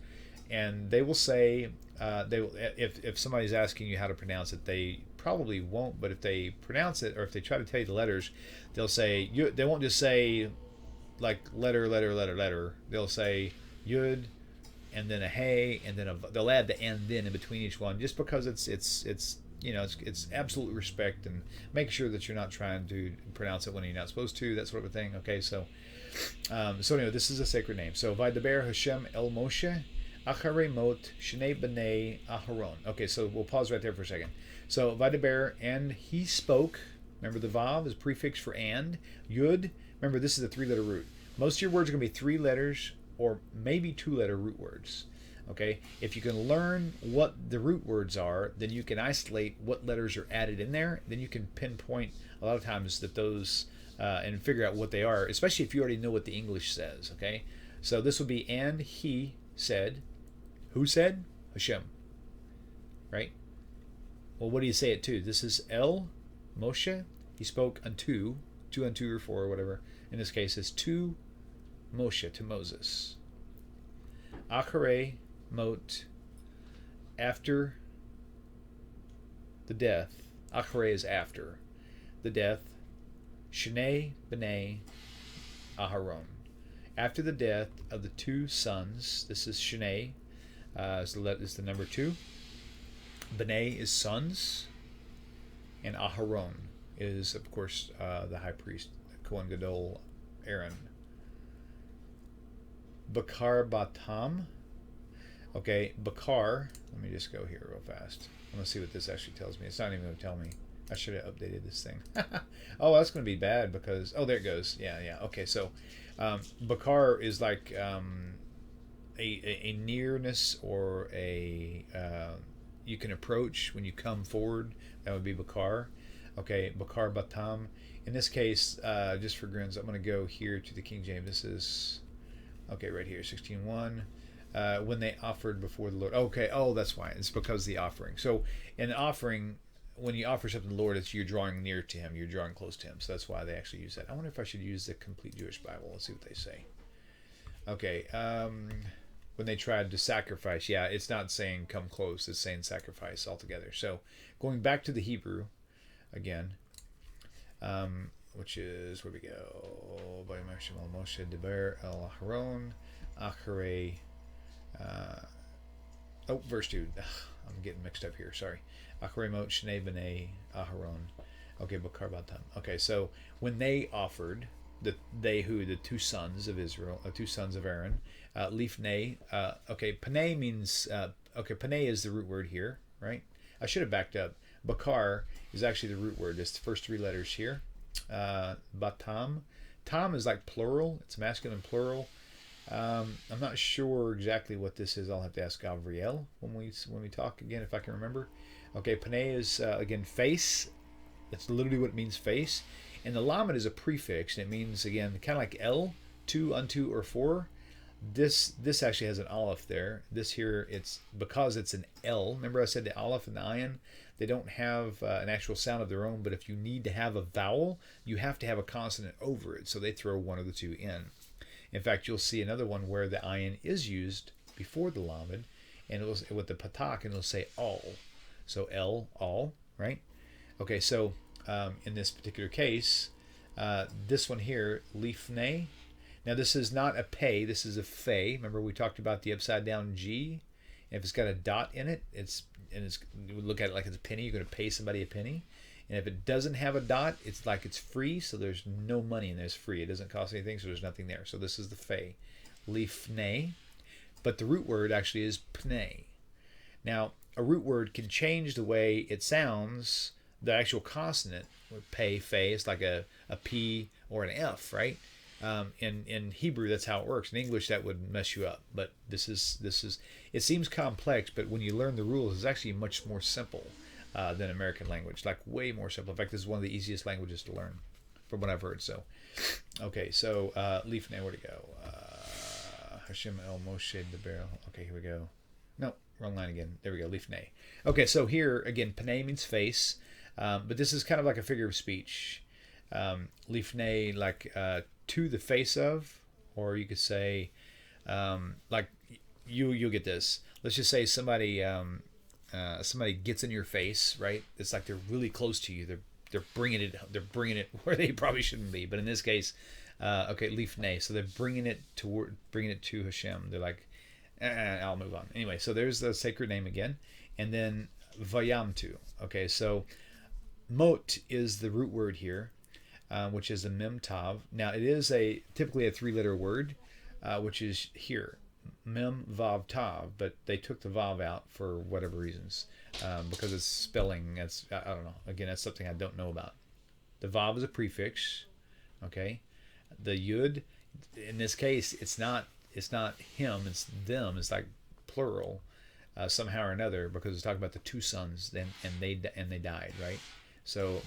and they will say, if somebody's asking you how to pronounce it, they probably won't, but if they pronounce it, or if they try to tell you the letters, they'll say, they won't just say like letter. They'll say yud, and then a hey, and then they'll add the and then in between each one, just because it's you know, it's absolute respect and make sure that you're not trying to pronounce it when you're not supposed to, that sort of thing. Okay, so anyway, this is a sacred name. So Vaydaber Hashem El Moshe Acharei Mot Shnei B'nei Aharon. Okay, so we'll pause right there for a second. So Vaydaber, and he spoke. Remember, the Vav is prefix for and. Yud, remember, this is a 3-letter root. Most of your words are going to be 3 letters or maybe 2-letter root words. Okay, if you can learn what the root words are, then you can isolate what letters are added in there. Then you can pinpoint a lot of times that those and figure out what they are, especially if you already know what the English says. Okay, so this would be, and he said. Who said? Hashem. Right? Well, what do you say it to? This is El Moshe. He spoke unto, 2 or 4 or whatever. In this case, it's to Moshe, to Moses. Acharei Mot, after the death. Acharei is after the death. Shnei B'nei Aharon. After the death of the 2 sons. This is Shnei. So that is the number 2. B'nai is sons, and Aharon is, of course, the high priest, Kohen Gadol, Aaron. Bakar Batam. Okay, Bakar. Let me just go here real fast. I'm going to see what this actually tells me. It's not even going to tell me. I should have updated this thing. Oh, that's going to be bad because... Oh, there it goes. Yeah. Okay, so Bakar is like a nearness or a... you can approach when you come forward. That would be Bakar. Okay, Bakar Batam. In this case, just for grins, I'm going to go here to the King James. This is... Okay, right here, 16:1. When they offered before the Lord. Okay, oh, that's why. It's because of the offering. So, in an offering, when you offer something to the Lord, it's you're drawing near to Him. You're drawing close to Him. So that's why they actually use that. I wonder if I should use the Complete Jewish Bible. Let's see what they say. Okay, when they tried to sacrifice, yeah, it's not saying come close. It's saying sacrifice altogether. So, going back to the Hebrew, again, which is, where we go? Moshe Deber El Haron Acharei. Verse 2. I'm getting mixed up here. Sorry. Acharei Mot Shnei B'nei Aharon. Okay, Bakar Batam. Okay, so when they offered, the two sons of Israel, two sons of Aaron, Lifnei. Okay, Panei means. Okay, Panei is the root word here, right? I should have backed up. Bakar is actually the root word. It's the first three letters here. Batam. Tam is like plural. It's masculine plural. I'm not sure exactly what this is. I'll have to ask Gavriel when we talk again, if I can remember. Okay, Panei is again face. That's literally what it means, face. And the lamed is a prefix, and it means again kind of like el, to, unto, or for. This actually has an aleph there. This here, it's because it's an L. Remember I said the aleph and the ayin, they don't have an actual sound of their own, but if you need to have a vowel, you have to have a consonant over it. So they throw one of the two in. In fact, you'll see another one where the ayin is used before the lamed, and it was with the patak, and it'll say all. So L, all, right? Okay, so in this particular case, this one here, lifnei. Now this is not a pay, this is a fey. Remember we talked about the upside down G? And if it's got a dot in it, you would look at it like it's a penny. You're going to pay somebody a penny. And if it doesn't have a dot, it's like it's free, so there's no money in there. It's free. It doesn't cost anything, so there's nothing there. So this is the fey, lifnei. But the root word actually is pnei. Now, a root word can change the way it sounds. The actual consonant, pay, fey, it's like a P or an F, right? In Hebrew, that's how it works. In English, that would mess you up. But this is. It seems complex, but when you learn the rules, it's actually much more simple than American language. Like way more simple. In fact, this is one of the easiest languages to learn, from what I've heard. So, okay. So Lifnei, where to go? Hashem El Moshe Deber. Okay, here we go. No, wrong line again. There we go. Lifnei. Okay, so here again, Panei means face, but this is kind of like a figure of speech. Lifnei, like to the face of, or you could say, like you'll get this. Let's just say somebody gets in your face, right? It's like they're really close to you. They're bringing it where they probably shouldn't be. But in this case, okay, lifnei. So they're bringing it to Hashem. They're like, I'll move on. Anyway, so there's the sacred name again, and then vayamtu. Okay, so mot is the root word here, which is a mem tav. Now it is typically a three-letter word, which is here, mem vav tav, but they took the vav out for whatever reasons, because it's spelling. I don't know. Again, that's something I don't know about. The vav is a prefix. Okay, the yud, in this case, it's not him, it's them. It's like plural, somehow or another, because it's talking about the two sons, and they died, right? So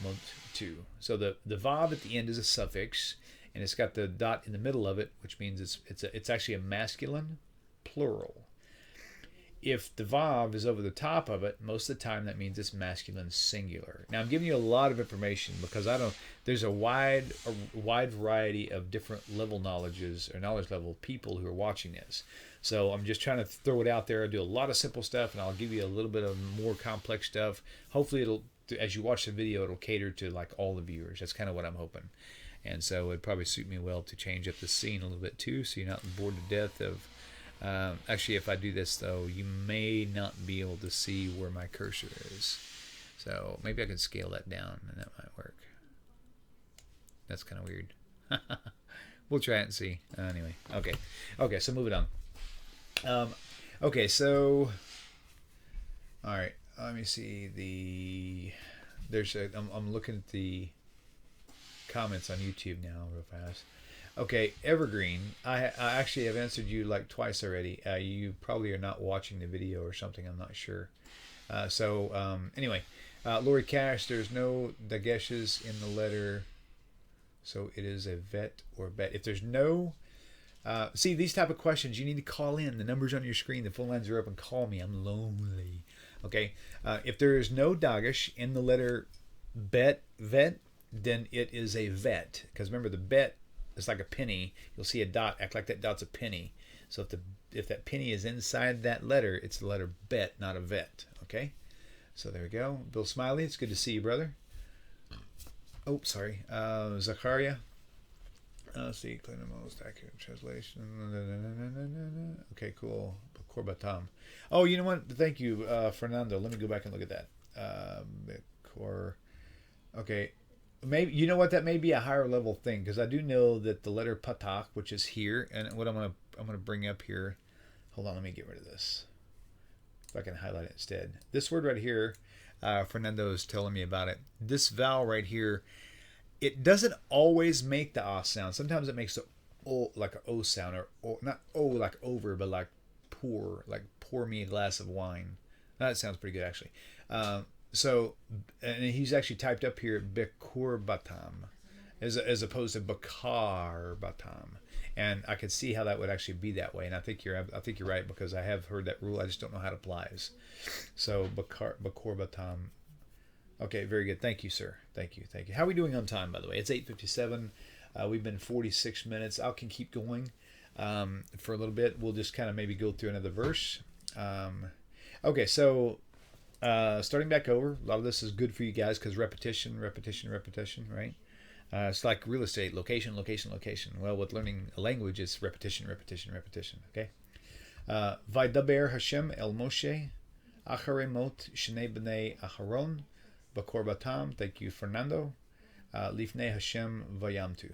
two. So the vav at the end is a suffix, and it's got the dot in the middle of it, which means it's actually a masculine plural. If the vav is over the top of it, most of the time that means it's masculine singular. Now I'm giving you a lot of information because there's a wide variety of different knowledge level people who are watching this. So I'm just trying to throw it out there. I do a lot of simple stuff, and I'll give you a little bit of more complex stuff. Hopefully as you watch the video, it'll cater to like all the viewers. That's kind of what I'm hoping. And so it'd probably suit me well to change up the scene a little bit too, so you're not bored to death of... actually, if I do this, though, you may not be able to see where my cursor is. So maybe I can scale that down, and that might work. That's kind of weird. We'll try it and see. Anyway, okay. So moving on. Okay, so all right. Let me see the. I'm looking at the comments on YouTube now real fast. Okay, Evergreen. I actually have answered you like twice already. You probably are not watching the video or something. I'm not sure. Anyway, Lori Cash. There's no dageshes in the letter, so it is a vet or bet. If there's no, see these type of questions, you need to call in. The numbers on your screen. The phone lines are up, and call me. I'm lonely. Okay. If there is no dagesh in the letter vet, then it is a vet. Because remember, the bet is like a penny. You'll see a dot. Act like that dot's a penny. So if that penny is inside that letter, it's the letter bet, not a vet. Okay. So there we go. Bill Smiley, it's good to see you, brother. Oh, sorry. Zachariah. Let's see. Clean the most accurate translation. Okay, cool. Korbatam. Oh, you know what? Thank you, Fernando. Let me go back and look at that. Okay. Maybe you know what, that may be a higher level thing, because I do know that the letter patach, which is here, and what I'm gonna bring up here. Hold on, let me get rid of this. If I can highlight it instead. This word right here, Fernando is telling me about it. This vowel right here, it doesn't always make the ah sound. Sometimes it makes the o, like an o sound, or not o like over, but like pour me a glass of wine. That sounds pretty good actually. And he's actually typed up here Bekur Batam as opposed to Bakar Batam. And I could see how that would actually be that way. And I think you're right, because I have heard that rule. I just don't know how it applies. So Bakar Batam. Okay, very good. Thank you, sir. Thank you. How are we doing on time, by the way? It's 8:57. We've been 46 minutes. I can keep going for a little bit. We'll just kind of maybe go through another verse. Okay, so starting back over, a lot of this is good for you guys because repetition, right? It's like real estate, location. Well, with learning a language, it's repetition. Okay. Vaydaber Hashem el Moshe, acharei mot shnei bnei Aharon, bakor batam. Thank you, Fernando. Lifnei Hashem vayamtu.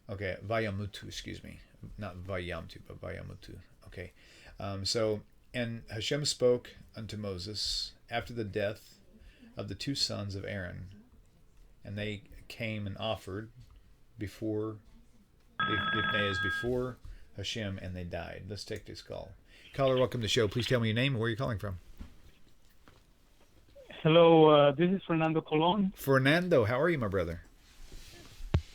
Okay, vayamutu. Excuse me, not vayamtu, but vayamutu. Okay. And Hashem spoke unto Moses after the death of the two sons of Aaron, and they came and offered before Hashem, and they died. Let's take this call. Caller, welcome to the show. Please tell me your name and where you're calling from. Hello, this is Fernando Colon. Fernando, how are you, my brother?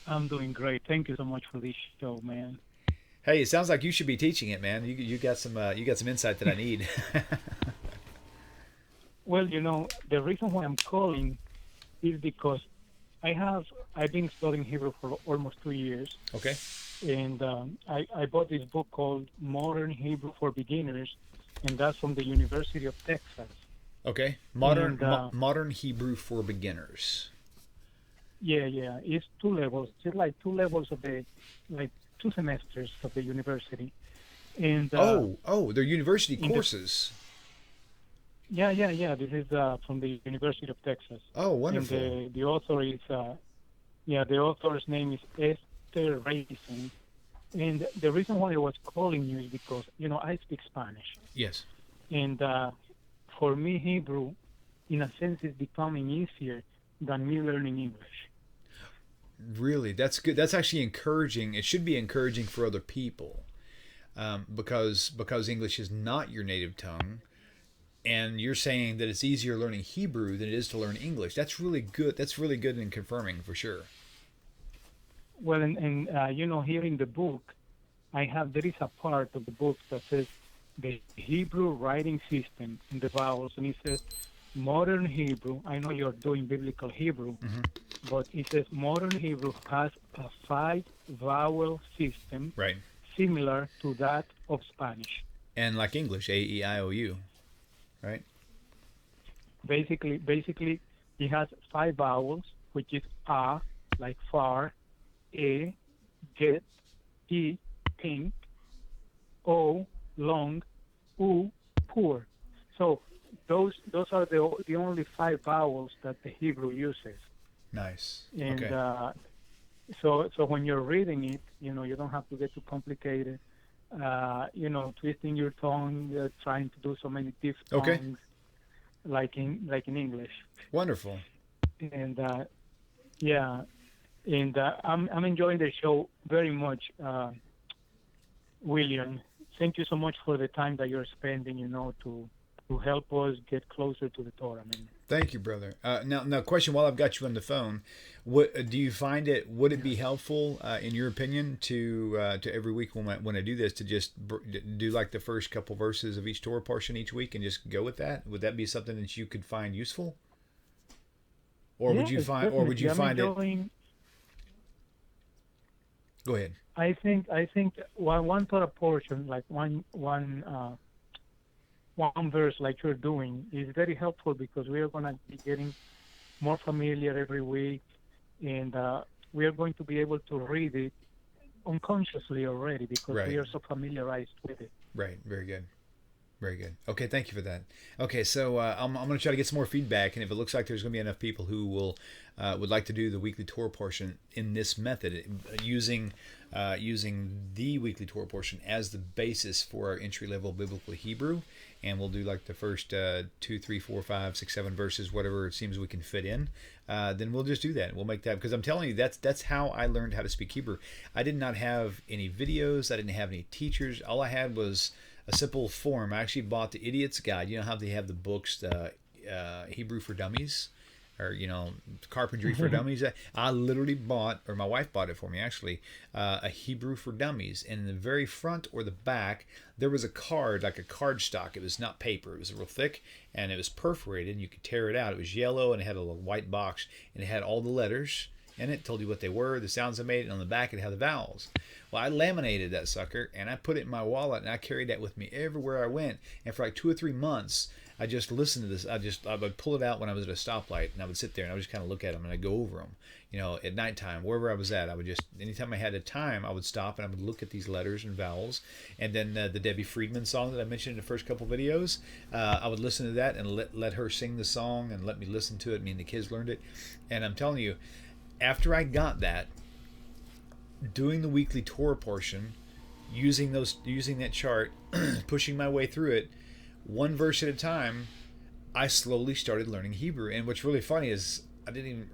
I'm doing great. Thank you so much for this show, man. Hey, it sounds like you should be teaching it, man. You got some insight that I need. Well, the reason why I'm calling is because I've been studying Hebrew for almost 2 years. Okay. And I bought this book called Modern Hebrew for Beginners, and that's from the University of Texas. Okay. Modern Hebrew for Beginners. Yeah. It's 2 levels. It's like 2 levels of 2 semesters of the university. And they're university courses. Yeah. This is from the University of Texas. Oh, wonderful. And the author is, the author's name is Esther Racing. And the reason why I was calling you is because, I speak Spanish. Yes. And for me, Hebrew, in a sense, is becoming easier than me learning English. Really? That's good. That's actually encouraging. It should be encouraging for other people, because English is not your native tongue. And you're saying that it's easier learning Hebrew than it is to learn English. That's really good. That's really good and confirming for sure. Well, and here in the book, there is a part of the book that says the Hebrew writing system in the vowels, and it says modern Hebrew. I know you're doing biblical Hebrew, but it says modern Hebrew has a 5-vowel system, right, similar to that of Spanish. And like English, A, E, I, O, U. Right. Basically, it has 5 vowels, which is a, like far, e, get, e, pink, o, long, u, poor. So those are the only 5 vowels that the Hebrew uses. Nice. And okay. So when you're reading it, you don't have to get too complicated. Twisting your tongue, trying to do so many Okay. diphthongs, like in English. Wonderful. And yeah, and I'm enjoying the show very much, William. Thank you so much for the time that you're spending, to help us get closer to the Torah, man. Thank you, brother. Now, question while I've got you on the phone, what do you find it? Would it be helpful, in your opinion, to every week when I do this to just do like the first couple verses of each Torah portion each week and just go with that? Would that be something that you could find useful, or Yeah, would you find, or would you I'm find enjoying, it? Go ahead. I think one Torah portion, like one verse, like you're doing, is very helpful because we are going to be getting more familiar every week, and we are going to be able to read it unconsciously already because Right. we are so familiarized with it. Right. Very good. Very good. Okay, thank you for that. Okay, so I'm going to try to get some more feedback, and if it looks like there's going to be enough people who will would like to do the weekly Torah portion in this method, using the weekly Torah portion as the basis for our entry level biblical Hebrew, and we'll do like the first 2, 3, 4, 5, 6, 7 verses, whatever it seems we can fit in. Then we'll just do that. We'll make that, because I'm telling you, that's how I learned how to speak Hebrew. I did not have any videos. I didn't have any teachers. All I had was a simple form. I actually bought the Idiot's Guide. You know how they have the books, Hebrew for Dummies, or Carpentry for Dummies. I literally bought, or my wife bought it for me actually, a Hebrew for Dummies. And in the very front or the back, there was a card, like a card stock. It was not paper. It was real thick, and it was perforated, and you could tear it out. It was yellow, and it had a little white box, and it had all the letters, and it told you what they were, the sounds they made, and on the back it had the vowels. Well, I laminated that sucker, and I put it in my wallet, and I carried that with me everywhere I went. And for like 2 or 3 months, I just listened to this. I would pull it out when I was at a stoplight, and I would sit there and I would just kind of look at them and I'd go over them. At nighttime, wherever I was at, I would just, anytime I had a time, I would stop and I would look at these letters and vowels. And then the Debbie Friedman song that I mentioned in the first couple videos, I would listen to that and let her sing the song and let me listen to it. Me and the kids learned it. And I'm telling you, after I got that, doing the weekly Torah portion, using that chart, pushing my way through it, one verse at a time, I slowly started learning Hebrew. And what's really funny is I didn't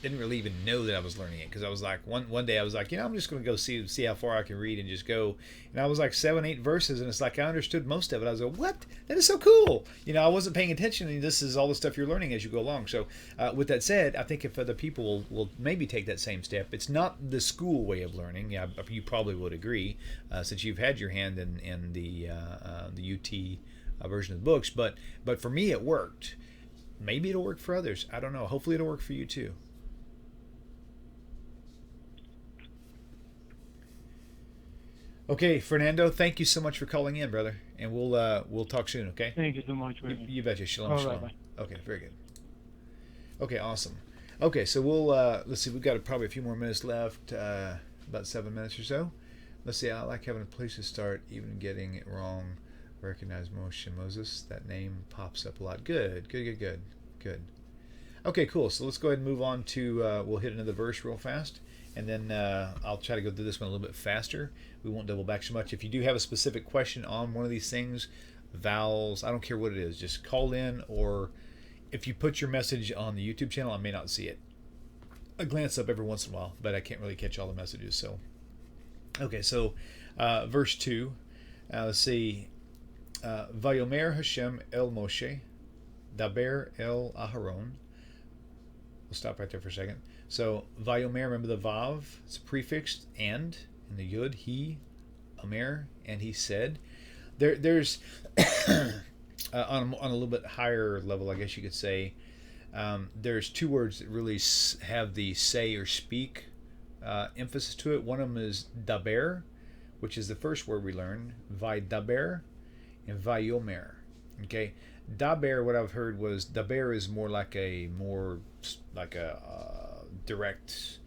really even know that I was learning it, because I was like, one day I was like, I'm just going to go see how far I can read and just go. And I was like 7, 8 verses, and it's like I understood most of it. I was like, what? That is so cool. I wasn't paying attention, and this is all the stuff you're learning as you go along. So with that said, I think if other people will maybe take that same step, it's not the school way of learning. Yeah, you probably would agree, since you've had your hand in the UT version of the books. But for me, it worked. Maybe it'll work for others. I don't know. Hopefully it'll work for you too. Okay, Fernando, thank you so much for calling in, brother. And we'll talk soon, okay? Thank you so much, William. You betcha. Shalom, All shalom. right, Okay, very good. Okay, awesome. Okay, so we'll let's see. We've got probably a few more minutes left, about 7 minutes or so. Let's see. I like having a place to start, even getting it wrong. Recognize Moses. That name pops up a lot. Good. Okay, cool. So let's go ahead and move on to, we'll hit another verse real fast, and then I'll try to go through this one a little bit faster. We won't double back so much. If you do have a specific question on one of these things, vowels, I don't care what it is, just call in, or if you put your message on the YouTube channel, I may not see it. I glance up every once in a while, but I can't really catch all the messages. So, okay, so verse 2, let's see. Vayomer Hashem el Moshe, Daber el Aharon. We'll stop right there for a second. So Vayomer, remember the Vav, it's prefixed and the Yud, he, Amer, and he said. There's on a little bit higher level, I guess you could say, there's 2 words that really have the say or speak emphasis to it. One of them is Daber, which is the first word we learn, Vaydaber, and Vayomer. Okay, Daber, what I've heard was Daber is more like a direct,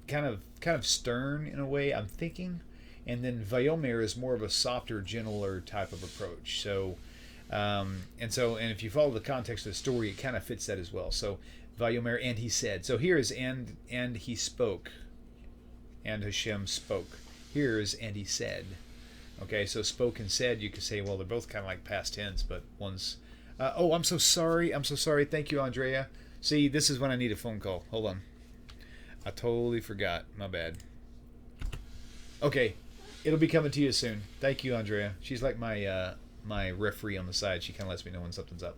kind of stern in a way, I'm thinking, and then Vayomer is more of a softer, gentler type of approach. So and if you follow the context of the story, it kind of fits that as well. So Vayomer, and he said. So here is and he spoke. And Hashem spoke. Here is and he said. Okay, so spoke and said, you could say, well, they're both kind of like past tense, but one's... oh, I'm so sorry. I'm so sorry. Thank you, Andrea. See, this is when I need a phone call. Hold on. I totally forgot. My bad. Okay, it'll be coming to you soon. Thank you, Andrea. She's like my referee on the side. She kind of lets me know when something's up.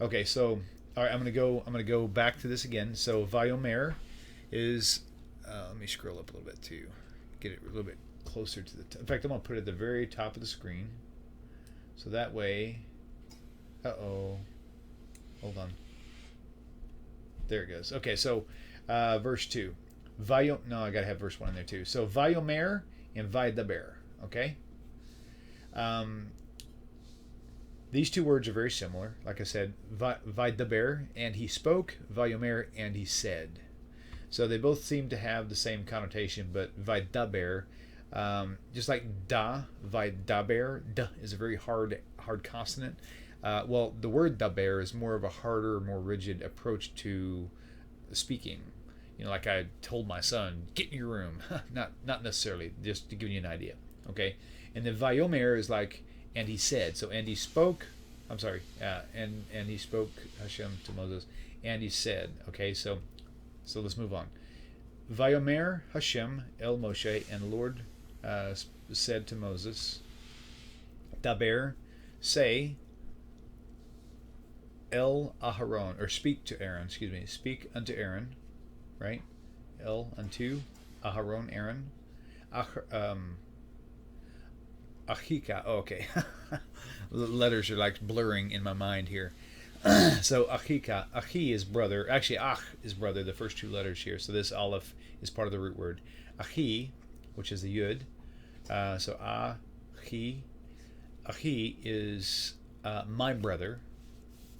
Okay, so all right, I'm gonna go back to this again. So Vayomer is let me scroll up a little bit to get it a little bit closer to the in fact, I'm gonna put it at the very top of the screen, so that way. Hold on. There it goes. Okay, so verse 2. No, I gotta have verse 1 in there too. So Vayomer and Vaidaber. Okay. These two words are very similar. Like I said, Vaidaber, and he spoke, Vayomer, and he said. So they both seem to have the same connotation, but Vaidaber, just like da, Vaidaber, da is a very hard consonant. Well, the word daber is more of a harder, more rigid approach to speaking. You know, like I told my son, get in your room. Not necessarily, just to give you an idea. Okay? And then Vayomer is like, and he said. So, and he spoke, I'm sorry, and he spoke, Hashem, to Moses, and he said. Okay, so let's move on. Vayomer Hashem el Moshe, and the Lord said to Moses, Daber, say, El Aharon, or speak to Aaron, speak unto Aaron, right? El unto Aharon, Aaron. Achika, oh, okay. Letters are like blurring in my mind here. So Achika, Achi is brother. Actually, Ach is brother, the first two letters here. So this Aleph is part of the root word. Achi, which is the Yud. So Achi. Achi is my brother,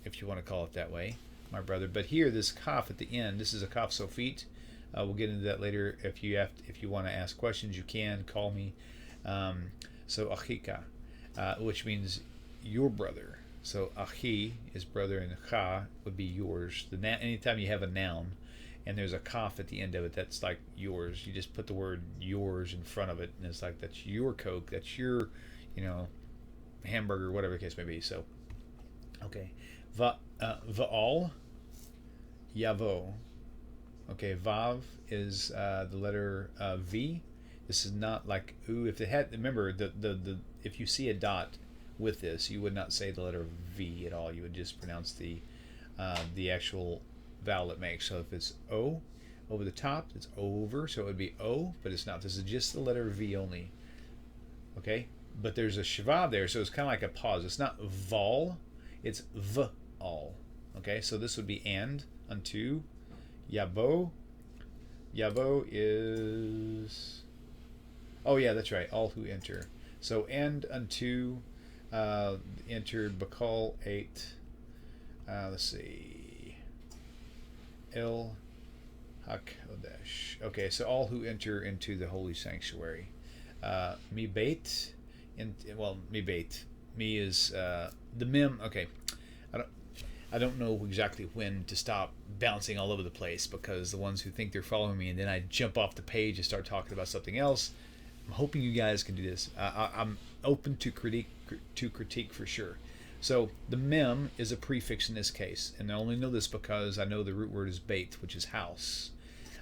if you want to call it that way, my brother. But here, this kaf at the end, this is a kaf sofit. We'll get into that later. If you want to ask questions, you can call me. So achika, which means your brother. So achi is brother, and cha would be yours. Anytime you have a noun, and there's a kaf at the end of it, that's like yours. You just put the word yours in front of it, and it's like that's your Coke, that's your, hamburger, whatever the case may be. So, okay. Va'al, Yavo. Okay, Vav is the letter V. This is not like U. If it had, remember, if you see a dot with this, you would not say the letter V at all. You would just pronounce the actual vowel it makes. So if it's O over the top, it's over. So it would be O, but it's not. This is just the letter V only. Okay, but there's a shvav there, so it's kind of like a pause. It's not vol, it's v-all. Okay, so this would be and, unto, yabo. Yabo is, oh yeah, that's right, all who enter. So and unto, enter bakal 8. Let's see, el hakodesh. Okay, so all who enter into the holy sanctuary. Mi bait, mi bait. Mi is the mem. Okay, I don't know exactly when to stop bouncing all over the place, because the ones who think they're following me and then I jump off the page and start talking about something else. I'm hoping you guys can do this. I'm open to critique for sure. So the mem is a prefix in this case, and I only know this because I know the root word is bait, which is house.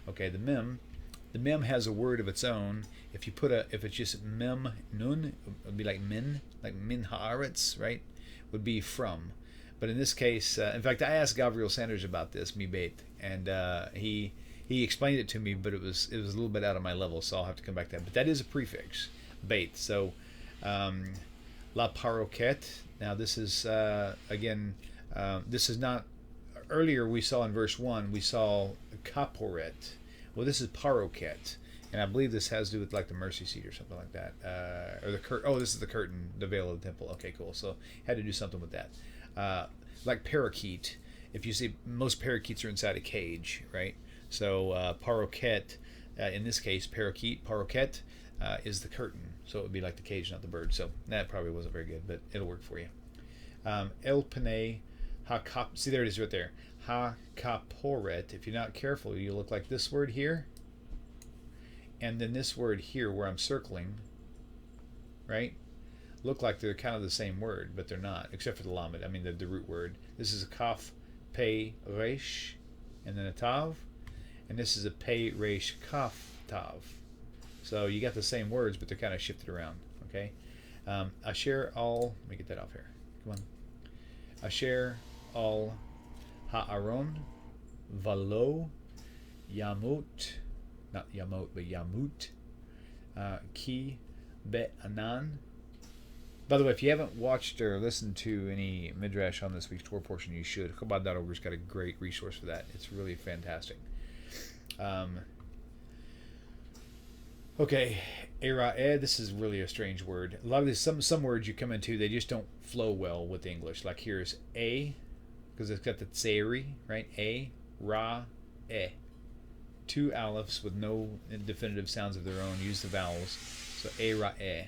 Okay, the mem has a word of its own. If it's just mem nun, it would be like min haaretz, right? Would be from. But in this case, in fact, I asked Gavriel Sanders about this, mi bait, and he explained it to me, but it was a little bit out of my level, so I'll have to come back to that. But that is a prefix, bait. So la paroquet. Now this is this is not. Earlier we saw in verse 1 we saw kaporet. Well, this is paroquet, and I believe this has to do with like the mercy seat or something like that, or the curtain. Oh, this is the curtain, the veil of the temple. Okay, cool. So had to do something with that. Like parakeet. If you see, most parakeets are inside a cage, right? So paroquet, in this case, paroquet is the curtain. So it would be like the cage, not the bird. So that probably wasn't very good, but it'll work for you. El Panay HaKap. See, there it is right there. ha-kaporet. If you're not careful, you look like this word here, and then this word here where I'm circling, right? Look like they're kind of the same word, but they're not, except for the lamed. I mean, the root word. This is a kaf, pei, resh, and then a tav, and this is a pei, resh, kaf, tav. So you got the same words, but they're kind of shifted around. Okay. Asher al. Let me get that off here. Come on. Asher al ha'aron valo yamut, not yamot, but yamut, ki be'anan. By the way, if you haven't watched or listened to any midrash on this week's Torah portion, you should. Chabad.org has got a great resource for that. It's really fantastic. Okay, era'eh, this is really a strange word. A lot of these, some words you come into, they just don't flow well with English. Like here's a, because it's got the tseri, right? A, ra, eh. Two alepphs with no definitive sounds of their own. Use the vowels. So era'eh.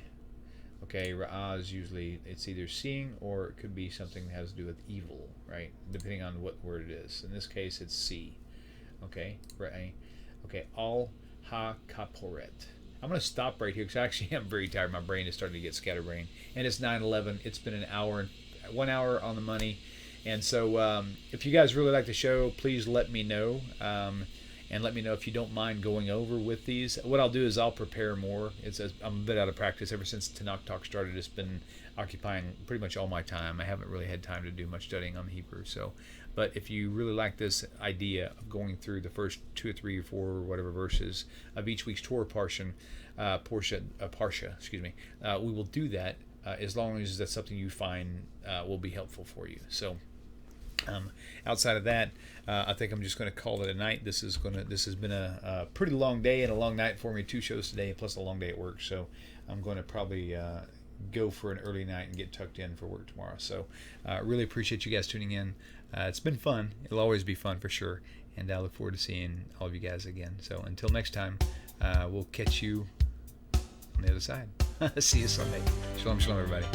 Okay, ra'ah is usually, it's either seeing or it could be something that has to do with evil, right? Depending on what word it is. In this case, it's see. Okay, ra'eh. Okay, al ha-kaporet. I'm going to stop right here because actually I'm very tired. My brain is starting to get scatterbrained. And it's 9/11. It's been 1 hour on the money. And so if you guys really like the show, please let me know. And let me know if you don't mind going over with these. What I'll do is I'll prepare more. I'm a bit out of practice ever since Tanakh Talk started. It's been occupying pretty much all my time. I haven't really had time to do much studying on the Hebrew. But if you really like this idea of going through the first 2 or 3 or 4 or whatever verses of each week's Torah Parsha, we will do that as long as that's something you find will be helpful for you. So. Outside of that, I think I'm just going to call it a night. This has been a pretty long day and a long night for me. 2 shows today, plus a long day at work. So I'm going to probably go for an early night and get tucked in for work tomorrow. So really appreciate you guys tuning in. It's been fun. It'll always be fun for sure. And I look forward to seeing all of you guys again. So until next time, we'll catch you on the other side. See you Sunday. Shalom, shalom, everybody.